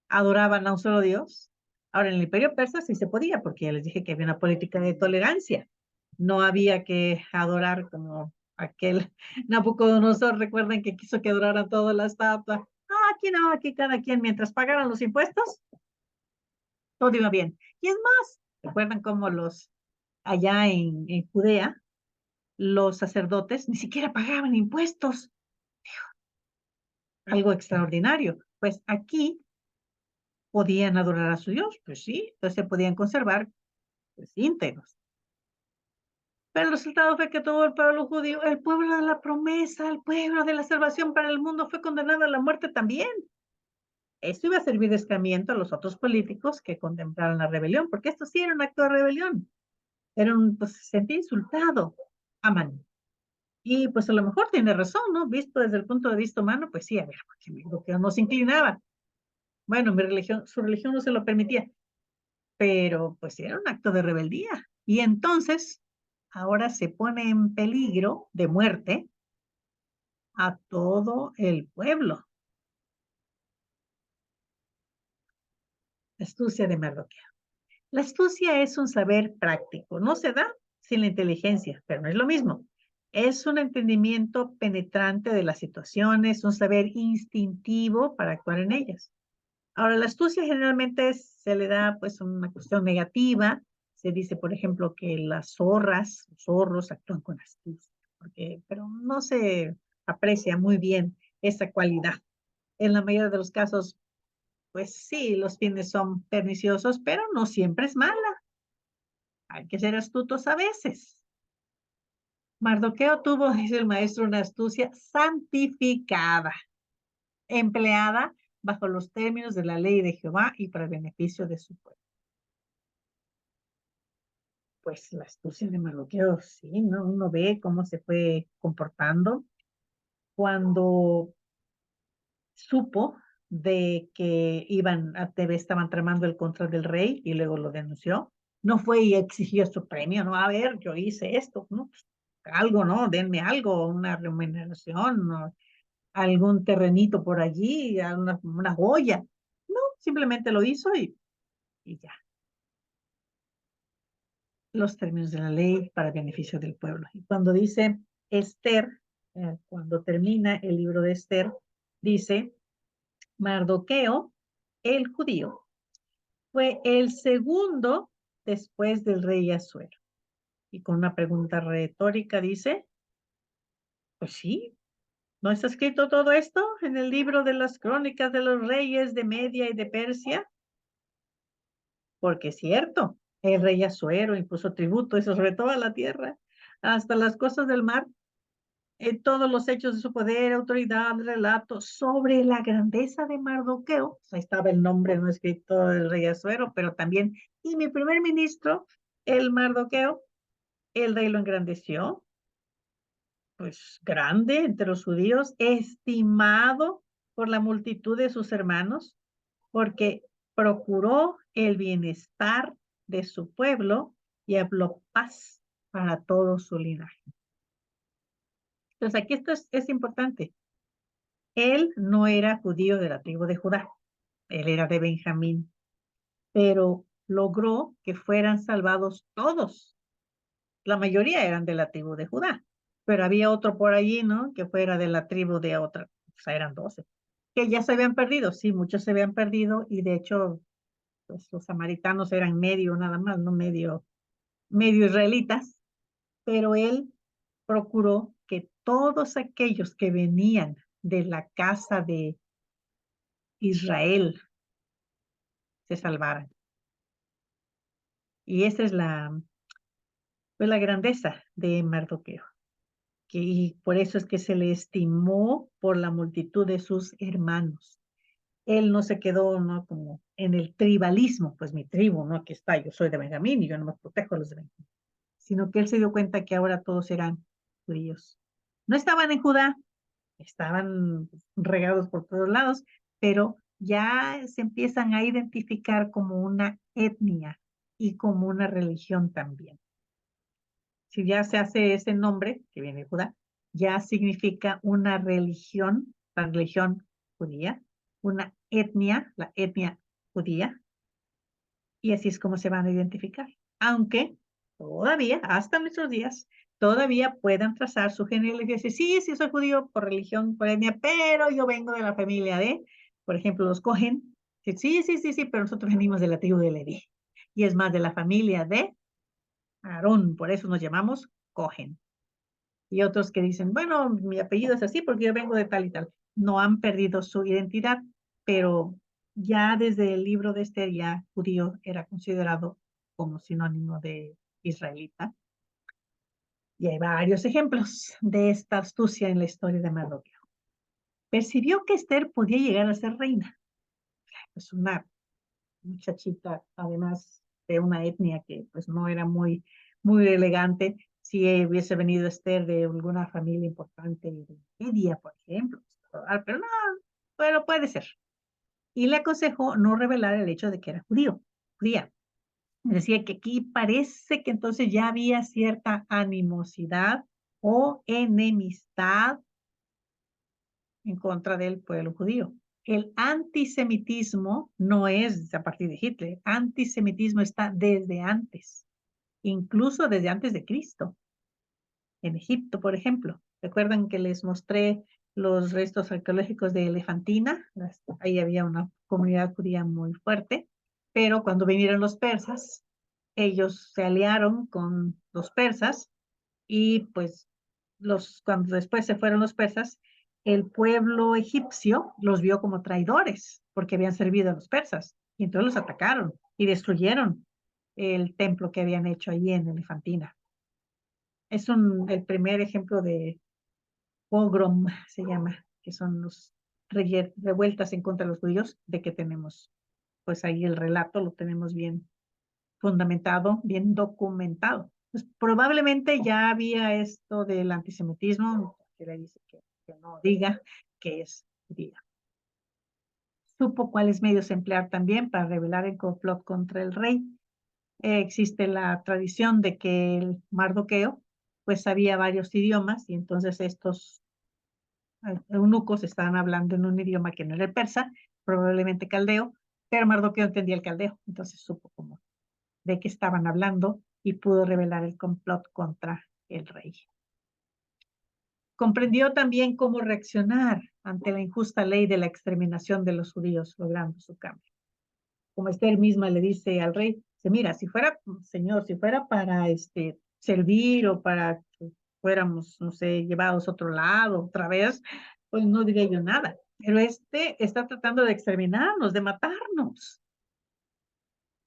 adoraban a un solo Dios. Ahora, en el Imperio Persa sí se podía, porque ya les dije que había una política de tolerancia. No había que adorar como aquel Nabucodonosor, recuerden que quiso que adoraran toda la estatua. Aquí no, aquí cada quien, mientras pagaran los impuestos, todo iba bien. Y es más, recuerdan cómo allá en Judea, los sacerdotes ni siquiera pagaban impuestos. algo extraordinario. Pues aquí podían adorar a su Dios, pues sí, entonces se podían conservar pues, íntegros. Pero el resultado fue que todo el pueblo judío, el pueblo de la promesa, el pueblo de la salvación para el mundo fue condenado a la muerte también. Esto iba a servir de escarmiento a los otros políticos que contemplaron la rebelión, porque esto sí era un acto de rebelión. Era pues, se sentía insultado, Amán. Y pues a lo mejor tiene razón, ¿no? Visto desde el punto de vista humano, pues sí, a ver, porque lo que no se inclinaba. Bueno, su religión no se lo permitía, pero pues era un acto de rebeldía. Y entonces, ahora se pone en peligro de muerte a todo el pueblo. La astucia de Mardoqueo. La astucia es un saber práctico, no se da sin la inteligencia, pero no es lo mismo. Es un entendimiento penetrante de las situaciones, un saber instintivo para actuar en ellas. Ahora, la astucia generalmente se le da pues una cuestión negativa. Se dice, por ejemplo, que las zorras, los zorros actúan con astucia, pero no se aprecia muy bien esa cualidad. En la mayoría de los casos, pues sí, los fines son perniciosos, pero no siempre es mala. Hay que ser astutos a veces. Mardoqueo tuvo, dice el maestro, una astucia santificada, empleada bajo los términos de la ley de Jehová y para el beneficio de su pueblo. Pues la astucia de Mardoqueo, sí, ¿no? Uno ve cómo se fue comportando cuando supo de que estaban tramando el contra del rey y luego lo denunció. No fue y exigió su premio, ¿no? A ver, yo hice esto, ¿no? Pues, algo, ¿no? Denme algo, una remuneración, ¿no? Algún terrenito por allí, una joya. No, simplemente lo hizo y ya. Los términos de la ley para beneficio del pueblo. Y cuando dice Esther, cuando termina el libro de Esther, dice, Mardoqueo, el judío, fue el segundo después del rey Asuero. Y con una pregunta retórica dice, pues sí, ¿no está escrito todo esto en el libro de las crónicas de los reyes de Media y de Persia? Porque es cierto, el rey Asuero impuso tributo, eso sobre toda la tierra, hasta las costas del mar, en todos los hechos de su poder, autoridad, relatos sobre la grandeza de Mardoqueo. Ahí estaba el nombre no escrito del rey Asuero, pero también, y mi primer ministro, el Mardoqueo, el rey lo engrandeció, pues grande entre los judíos, estimado por la multitud de sus hermanos, porque procuró el bienestar de su pueblo y habló paz para todo su linaje. Entonces aquí esto es importante. Él no era judío de la tribu de Judá, él era de Benjamín, pero logró que fueran salvados todos. La mayoría eran de la tribu de Judá, pero había otro por allí, ¿no? Que fuera de la tribu de otra, o sea, eran 12, que ya se habían perdido, sí, muchos se habían perdido y de hecho, pues los samaritanos eran medio nada más, no medio israelitas, pero él procuró que todos aquellos que venían de la casa de Israel se salvaran. Y esa es pues la grandeza de Mardoqueo. Y por eso es que se le estimó por la multitud de sus hermanos. Él no se quedó, ¿no? Como en el tribalismo, pues mi tribu, ¿no? Aquí está, yo soy de Benjamín y yo no me protejo a los de Benjamín. Sino que él se dio cuenta que ahora todos eran judíos. No estaban en Judá, estaban regados por todos lados, pero ya se empiezan a identificar como una etnia y como una religión también. Si ya se hace ese nombre, que viene de Judá, ya significa una religión, la religión judía, una etnia, la etnia judía, y así es como se van a identificar. Aunque todavía, hasta nuestros días, todavía puedan trazar su genealogía y decir, sí, soy judío por religión, por etnia, pero yo vengo de la familia de, por ejemplo, los Cohen. Sí, pero nosotros venimos de la tribu de Leví. Y es más de la familia de Aarón, por eso nos llamamos Cohen. Y otros que dicen, bueno, mi apellido es así porque yo vengo de tal y tal. no han perdido su identidad, pero ya desde el libro de Esther ya judío era considerado como sinónimo de israelita. Y hay varios ejemplos de esta astucia en la historia de Mardoqueo. Percibió que Esther podía llegar a ser reina. Es una muchachita, además de una etnia que pues no era muy elegante. Si hubiese venido Esther de alguna familia importante de Media, por ejemplo, pero no, pero puede ser. Y le aconsejó no revelar el hecho de que era judía. Decía que aquí parece que entonces ya había cierta animosidad o enemistad en contra del pueblo judío. El antisemitismo no es a partir de Hitler. Antisemitismo está desde antes, incluso desde antes de Cristo. En Egipto, por ejemplo. ¿Recuerdan que les mostré los restos arqueológicos de Elefantina? Ahí había una comunidad judía muy fuerte, pero cuando vinieron los persas, ellos se aliaron con los persas y pues cuando después se fueron los persas, el pueblo egipcio los vio como traidores porque habían servido a los persas y entonces los atacaron y destruyeron el templo que habían hecho allí en Elefantina. Es el primer ejemplo de pogrom, se llama, que son los revueltas en contra de los judíos, de que tenemos, pues ahí el relato lo tenemos bien fundamentado, bien documentado. Pues probablemente ya había esto del antisemitismo, que le dice que no diga que es judía. Supo cuáles medios emplear también para revelar el complot contra el rey. Existe la tradición de que el Mardoqueo pues sabía varios idiomas y entonces estos eunucos estaban hablando en un idioma que no era el persa, probablemente caldeo, pero Mardoqueo entendía el caldeo, entonces supo cómo de qué estaban hablando y pudo revelar el complot contra el rey. Comprendió también cómo reaccionar ante la injusta ley de la exterminación de los judíos, logrando su cambio. Como Esther misma le dice al rey, mira, si fuera, señor, si fuera para servir o para que fuéramos, no sé, llevados a otro lado otra vez, pues no diría yo nada. Pero está tratando de exterminarnos, de matarnos.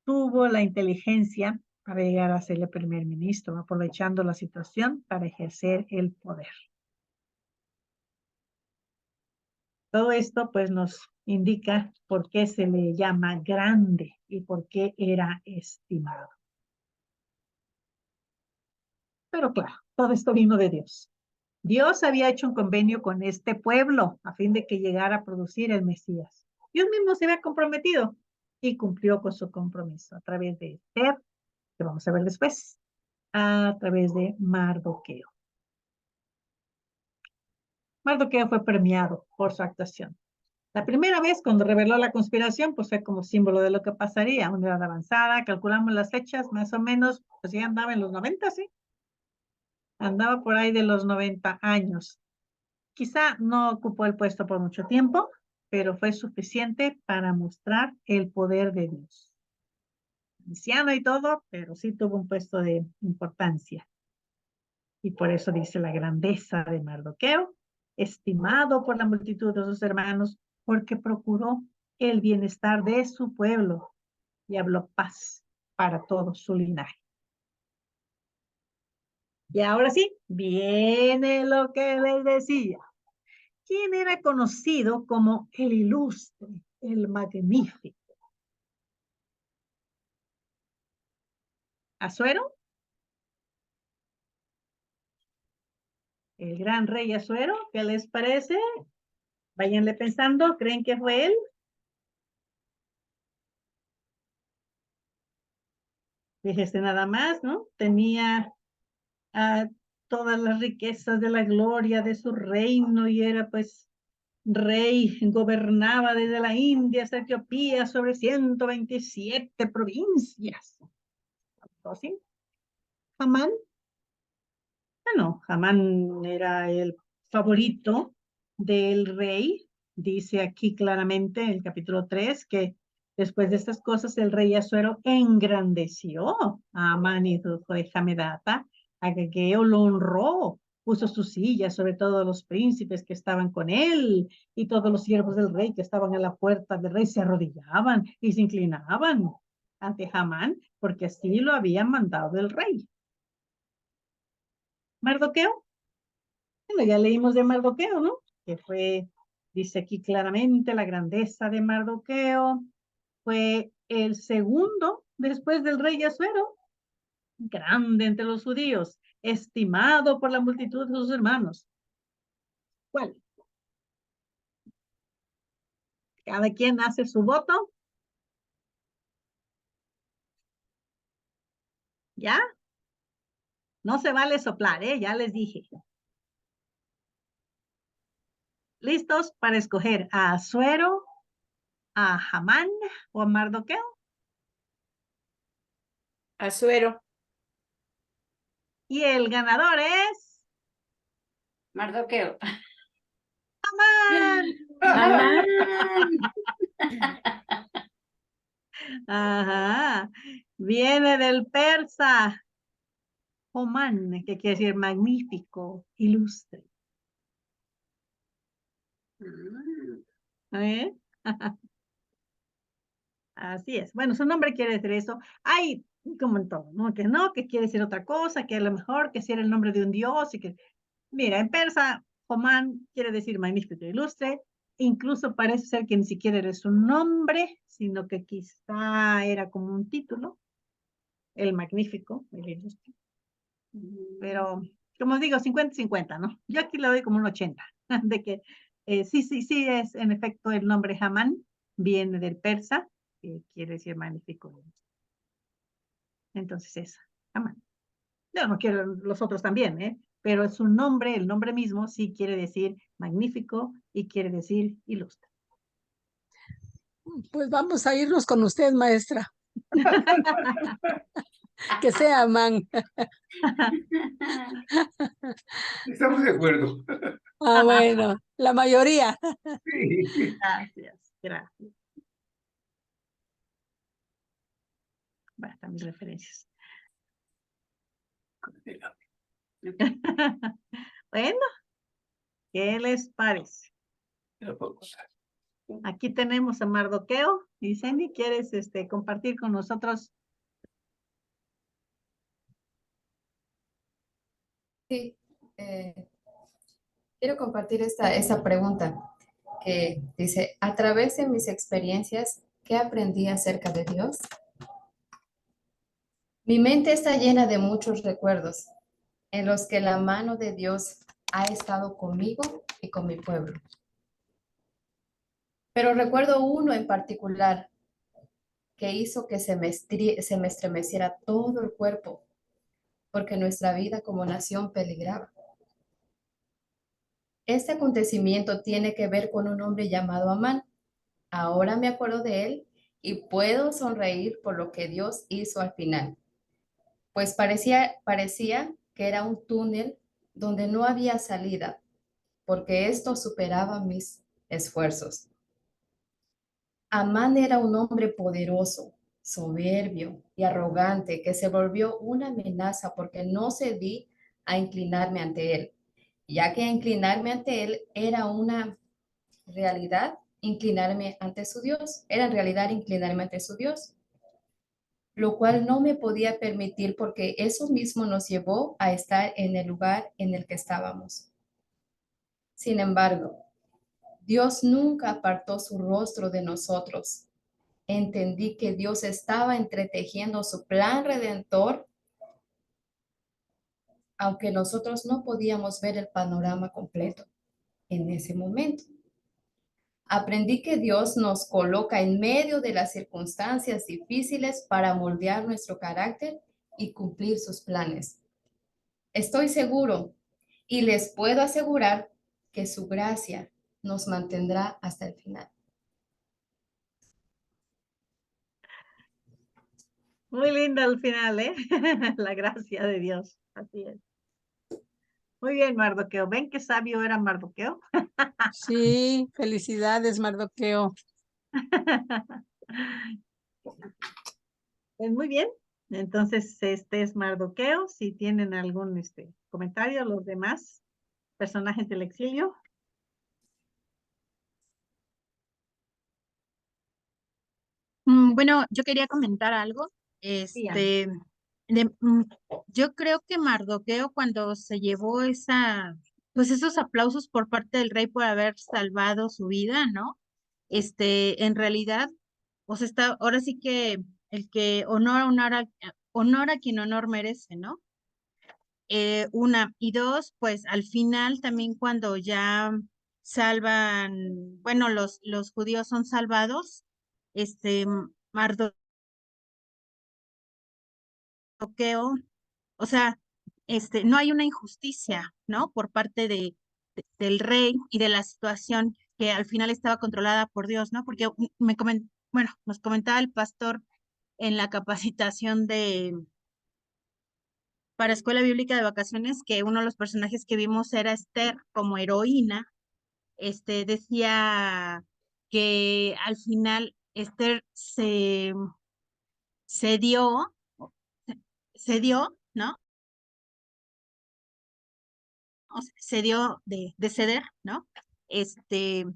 Tuvo la inteligencia para llegar a ser el primer ministro, aprovechando la situación para ejercer el poder. Todo esto pues nos indica por qué se le llama grande y por qué era estimado. Pero claro, todo esto vino de Dios. Dios había hecho un convenio con este pueblo a fin de que llegara a producir el Mesías. Dios mismo se había comprometido y cumplió con su compromiso a través de Esther, que vamos a ver después, a través de Mardoqueo. Mardoqueo fue premiado por su actuación. La primera vez cuando reveló la conspiración, pues fue como símbolo de lo que pasaría. Una edad avanzada, calculamos las fechas, más o menos, pues ya andaba en los 90, ¿sí? Andaba por ahí de los 90 años. Quizá no ocupó el puesto por mucho tiempo, pero fue suficiente para mostrar el poder de Dios. Anciano y todo, pero sí tuvo un puesto de importancia. Y por eso dice la grandeza de Mardoqueo, estimado por la multitud de sus hermanos, porque procuró el bienestar de su pueblo y habló paz para todo su linaje. Y ahora sí, viene lo que les decía. ¿Quién era conocido como el ilustre, el magnífico? ¿Asuero? El gran rey Asuero, ¿qué les parece? Váyanle pensando, ¿creen que fue él? Fíjese nada más, ¿no? Tenía todas las riquezas de la gloria de su reino y era pues rey, gobernaba desde la India hasta Etiopía sobre 127 provincias. ¿Sí? Hamán. Bueno, Hamán era el favorito del rey. Dice aquí claramente en el capítulo 3 que después de estas cosas el rey Asuero engrandeció a Amán, hijo de Hamedata, Agageo lo honró puso su silla sobre todos los príncipes que estaban con él, y todos los siervos del rey que estaban en la puerta del rey se arrodillaban y se inclinaban ante Hamán, porque así lo había mandado el rey. Mardoqueo, bueno, ya leímos de Mardoqueo, ¿no? Que fue, dice aquí claramente, la grandeza de Mardoqueo fue el segundo después del rey Asuero, grande entre los judíos, estimado por la multitud de sus hermanos. ¿Cuál? Cada quien hace su voto. ¿Ya? No se vale soplar, ¿eh? Ya les dije. ¿Listos para escoger a Asuero, a Hamán o a Mardoqueo?
Asuero.
Y el ganador es
Mardoqueo.
Hamán.
Amán.
Ajá. Viene del persa. Homán, que quiere decir magnífico, ilustre. ¿Eh? Así es. Bueno, su nombre quiere decir eso. Hay, como en todo, ¿no? Que quiere decir otra cosa, que a lo mejor que si era el nombre de un dios y que, mira, en persa, Homán quiere decir magnífico, ilustre. Incluso parece ser que ni siquiera era su nombre, sino que quizá era como un título, el magnífico, el ilustre. Pero, como digo, 50-50, ¿no? Yo aquí le doy como un 80, de que sí es en efecto el nombre Hamán, viene del persa, que quiere decir magnífico. Entonces es Hamán. Yo no quiero los otros también, ¿eh? Pero su nombre, el nombre mismo, sí quiere decir magnífico y quiere decir ilustre.
Pues vamos a irnos con usted, maestra. Que sea Amán.
Estamos de acuerdo.
Ah, bueno, la mayoría.
Sí.
Gracias. Bueno, están mis referencias. Bueno, ¿qué les parece? Aquí tenemos a Mardoqueo. Y Sandy, ¿quieres compartir con nosotros?
Sí, quiero compartir esta pregunta que dice, a través de mis experiencias, ¿qué aprendí acerca de Dios? Mi mente está llena de muchos recuerdos en los que la mano de Dios ha estado conmigo y con mi pueblo. Pero recuerdo uno en particular que hizo que se me estremeciera todo el cuerpo, porque nuestra vida como nación peligraba. Este acontecimiento tiene que ver con un hombre llamado Amán. Ahora me acuerdo de él y puedo sonreír por lo que Dios hizo al final. Pues parecía que era un túnel donde no había salida, porque esto superaba mis esfuerzos. Amán era un hombre poderoso, soberbio y arrogante que se volvió una amenaza porque no cedí a inclinarme ante él, ya que inclinarme ante él era una realidad, inclinarme ante su Dios, era en realidad inclinarme ante su Dios, lo cual no me podía permitir porque eso mismo nos llevó a estar en el lugar en el que estábamos. Sin embargo, Dios nunca apartó su rostro de nosotros. Entendí que Dios estaba entretejiendo su plan redentor, aunque nosotros no podíamos ver el panorama completo en ese momento. Aprendí que Dios nos coloca en medio de las circunstancias difíciles para moldear nuestro carácter y cumplir sus planes. Estoy seguro y les puedo asegurar que su gracia nos mantendrá hasta el final.
Muy lindo al final, ¿eh? La gracia de Dios. Así es. Muy bien, Mardoqueo. ¿Ven qué sabio era Mardoqueo?
Sí, felicidades, Mardoqueo.
Pues muy bien. Entonces, este es Mardoqueo. Si tienen algún comentario, los demás personajes del exilio.
Bueno, yo quería comentar algo.
Díganme.
De- mm, yo creo que Mardoqueo cuando se llevó pues esos aplausos por parte del rey por haber salvado su vida, ¿no? En realidad, o sea, ahora sí que el que honor a quien honor merece, ¿no? Una, y dos, pues al final también cuando ya salvan, bueno, los judíos son salvados, Mardoqueo, o sea, no hay una injusticia, ¿no? Por parte del rey y de la situación que al final estaba controlada por Dios, ¿no? Porque bueno, nos comentaba el pastor en la capacitación para Escuela Bíblica de Vacaciones que uno de los personajes que vimos era Esther como heroína. Decía que al final Esther se dio, ¿no? O sea, se dio de ceder, ¿no? Este,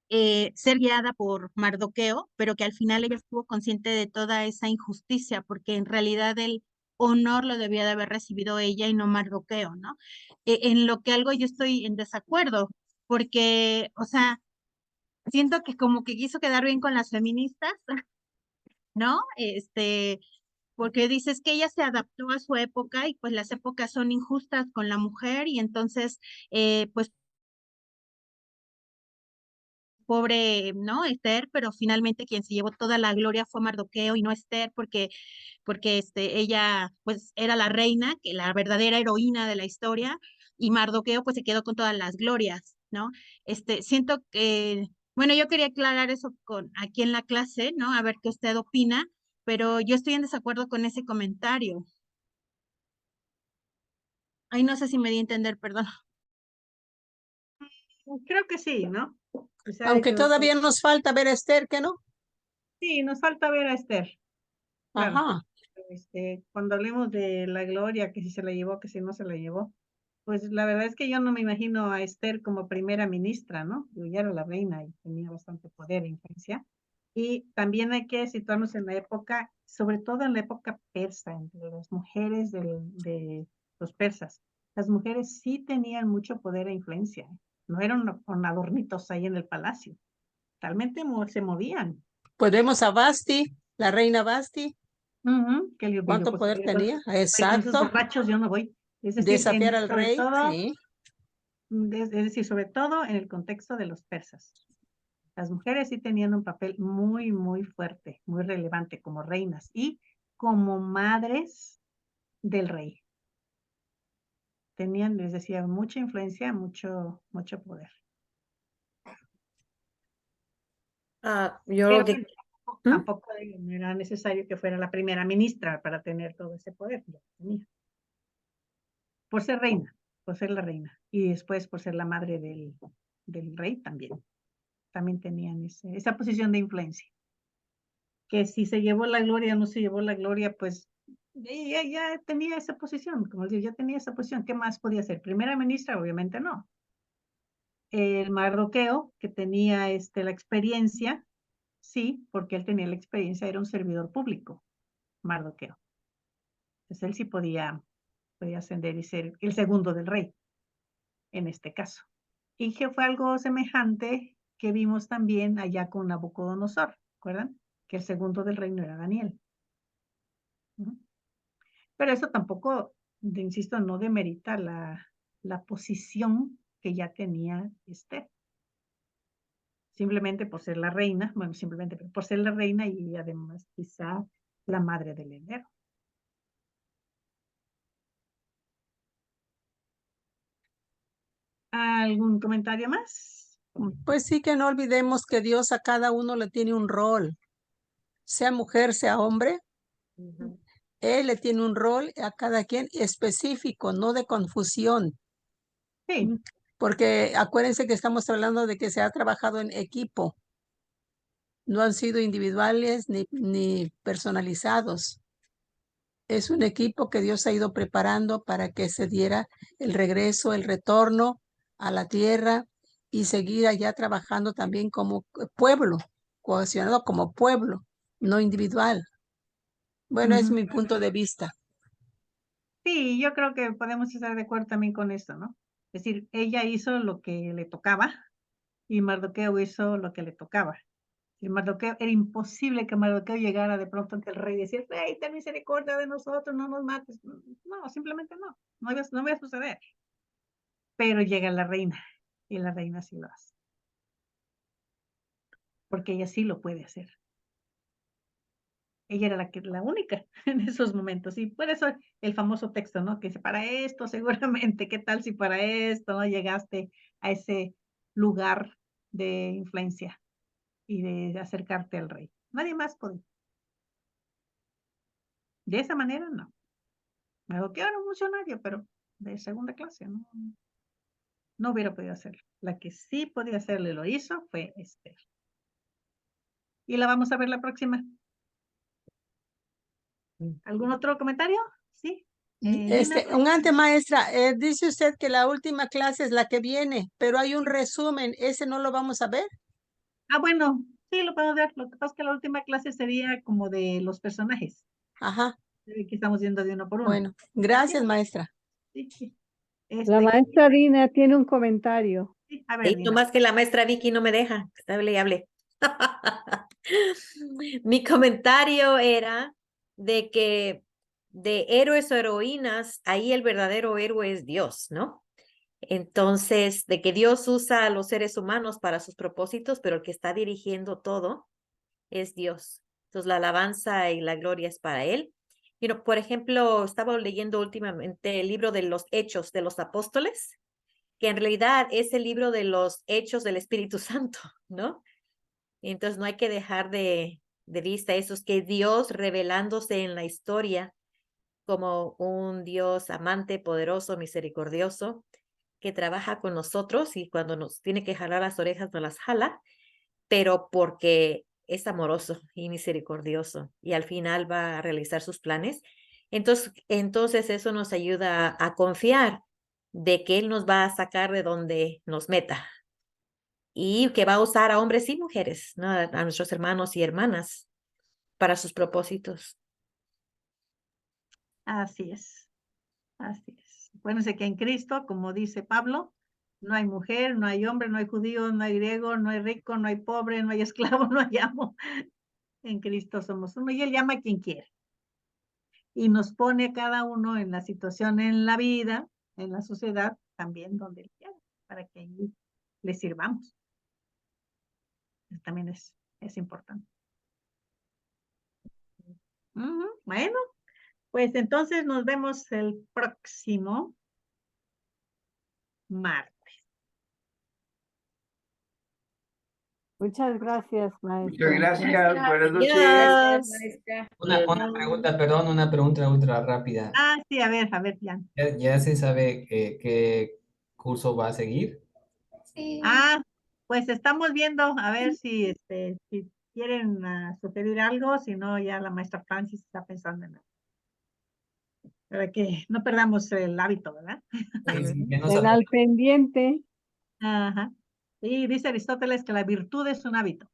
Ser guiada por Mardoqueo, pero que al final ella estuvo consciente de toda esa injusticia, porque en realidad el honor lo debía de haber recibido ella y no Mardoqueo, ¿no? En lo que algo yo estoy en desacuerdo, porque, o sea, siento que como que quiso quedar bien con las feministas, ¿no? Porque dices que ella se adaptó a su época y pues las épocas son injustas con la mujer y entonces, pues pobre, ¿no? Esther, pero finalmente quien se llevó toda la gloria fue Mardoqueo y no Esther, porque ella pues era la reina, que la verdadera heroína de la historia, y Mardoqueo pues se quedó con todas las glorias, ¿no? Siento que, bueno, yo quería aclarar eso aquí en la clase, ¿no? A ver qué usted opina, pero yo estoy en desacuerdo con ese comentario. Ay, no sé si me di a entender, perdón.
Creo que sí, ¿no?
Aunque todavía nos falta ver a Esther, ¿que no?
Sí, nos falta ver a Esther. Claro.
Ajá.
Cuando hablemos de la gloria, que si se la llevó, que si no se la llevó, pues la verdad es que yo no me imagino a Esther como primera ministra, ¿no? Ya era la reina y tenía bastante poder e influencia. Y también hay que situarnos en la época, sobre todo en la época persa, entre las mujeres de los persas. Las mujeres sí tenían mucho poder e influencia, ¿eh? No eran con adornitos ahí en el palacio. Realmente se movían.
Pues vemos a Basti, la reina Basti,
Que yo
cuánto
pues,
poder tenía.
con esos
Exacto.
borrachos yo no voy. Es decir,
Desafiar al
sobre
rey,
todo,
sí.
es decir, sobre todo en el contexto de los persas. Las mujeres sí tenían un papel muy, muy fuerte, muy relevante como reinas y como madres del rey. Tenían, les decía, mucha influencia, mucho poder. Pero tampoco no era necesario que fuera la primera ministra para tener todo ese poder. Ya tenía. Por ser reina, por ser la reina. Y después por ser la madre del rey también. También tenían esa posición de influencia. Que si se llevó la gloria o no se llevó la gloria, pues ella ya tenía esa posición, como les digo, ya tenía esa posición. ¿Qué más podía ser? Primera ministra, obviamente no. El Mardoqueo, que tenía la experiencia, sí, porque él tenía la experiencia, era un servidor público, Mardoqueo. Entonces él sí podía ascender y ser el segundo del rey, en este caso. Y que fue algo semejante que vimos también allá con Nabucodonosor, ¿recuerdan? Que el segundo del reino era Daniel. Pero eso tampoco, insisto, no demerita la posición que ya tenía Esther. Simplemente por ser la reina, bueno, simplemente por ser la reina y además quizá la madre del heredero. ¿Algún comentario más?
Pues sí, que no olvidemos que Dios a cada uno le tiene un rol, sea mujer, sea hombre. Él le tiene un rol a cada quien específico, no de confusión.
Sí.
Porque acuérdense que estamos hablando de que se ha trabajado en equipo. No han sido individuales ni personalizados. Es un equipo que Dios ha ido preparando para que se diera el regreso, el retorno a la tierra y seguir allá trabajando también como pueblo, cohesionado como pueblo, no individual. Bueno, es
Ujú.
mi punto de vista.
Sí, yo creo que podemos estar de acuerdo también con esto, ¿no? Es decir, ella hizo lo que le tocaba y Mardoqueo hizo lo que le tocaba. Y Mardoqueo, era imposible que Mardoqueo llegara de pronto ante el rey y decir, rey, ten misericordia de nosotros, no nos mates. No, simplemente no iba a suceder. Pero llega la reina y la reina sí lo hace. Porque ella sí lo puede hacer. Ella era la única en esos momentos. Y por eso el famoso texto, ¿no? Que dice, para esto seguramente, ¿qué tal si para esto no llegaste a ese lugar de influencia y de acercarte al rey? Nadie más podía. De esa manera, no. Mardoqueo era un funcionario, pero de segunda clase, ¿no? No hubiera podido hacerlo. La que sí podía hacerlo y lo hizo fue Esther. Y la vamos a ver la próxima. ¿Algún otro comentario? Sí. Lina,
Un antes, maestra, dice usted que la última clase es la que viene, pero hay un resumen, ¿ese no lo vamos a ver?
bueno, sí, lo podemos ver. Lo que pasa es que la última clase sería como de los personajes,
Ajá,
que estamos viendo de uno por uno.
bueno, gracias, maestra.
Sí, sí.
La maestra Dina tiene un comentario.
Sí, a ver,
Y
Dina.
nomás que la maestra Vicky no me deja, está hable y hable. Mi comentario era de que de héroes o heroínas, ahí el verdadero héroe es Dios, ¿no? Entonces, de que Dios usa a los seres humanos para sus propósitos, pero el que está dirigiendo todo es Dios. Entonces, la alabanza y la gloria es para Él. Por ejemplo, estaba leyendo últimamente el libro de los Hechos de los Apóstoles, que en realidad es el libro de los hechos del Espíritu Santo, ¿no? Entonces no hay que dejar de vista eso, es que Dios revelándose en la historia como un Dios amante, poderoso, misericordioso, que trabaja con nosotros y cuando nos tiene que jalar las orejas nos las jala, pero porque es amoroso y misericordioso y al final va a realizar sus planes. Entonces eso nos ayuda a confiar de que Él nos va a sacar de donde nos meta y que va a usar a hombres y mujeres, ¿no? A nuestros hermanos y hermanas para sus propósitos.
Así es. Así es. Acuérdense que en Cristo, como dice Pablo, no hay mujer, no hay hombre, no hay judío, no hay griego, no hay rico, no hay pobre, no hay esclavo, no hay amo. En Cristo somos uno y Él llama a quien quiere. Y nos pone a cada uno en la situación en la vida, en la sociedad, también donde Él quiere, para que ahí le sirvamos. Eso también es importante. Bueno, pues entonces nos vemos el próximo martes.
Muchas gracias, maestra.
Muchas gracias. Buenas noches.
Gracias.
Una pregunta, perdón, una pregunta ultra rápida.
Sí, a ver, Jan.
¿Ya se sabe qué curso va a seguir?
Sí.
Pues estamos viendo a ver si quieren sugerir algo, si no ya la maestra Francis está pensando en algo. Para que no perdamos el hábito, ¿verdad?
Sí, que no
Estén al pendiente.
Ajá. Y dice Aristóteles que la virtud es un hábito.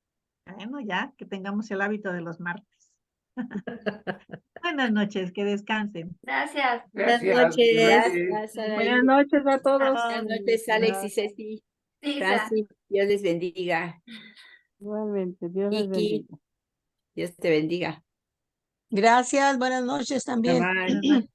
Bueno, ya que tengamos el hábito de los martes. Buenas noches, que descansen.
Gracias.
Buenas
Gracias.
noches.
Gracias.
Buenas noches a todos.
Buenas noches, Alex y Ceci. Francis, Dios les bendiga.
Igualmente, Dios les
Vicky,
bendiga.
Dios te bendiga.
Gracias, buenas noches también.
Bye, bye.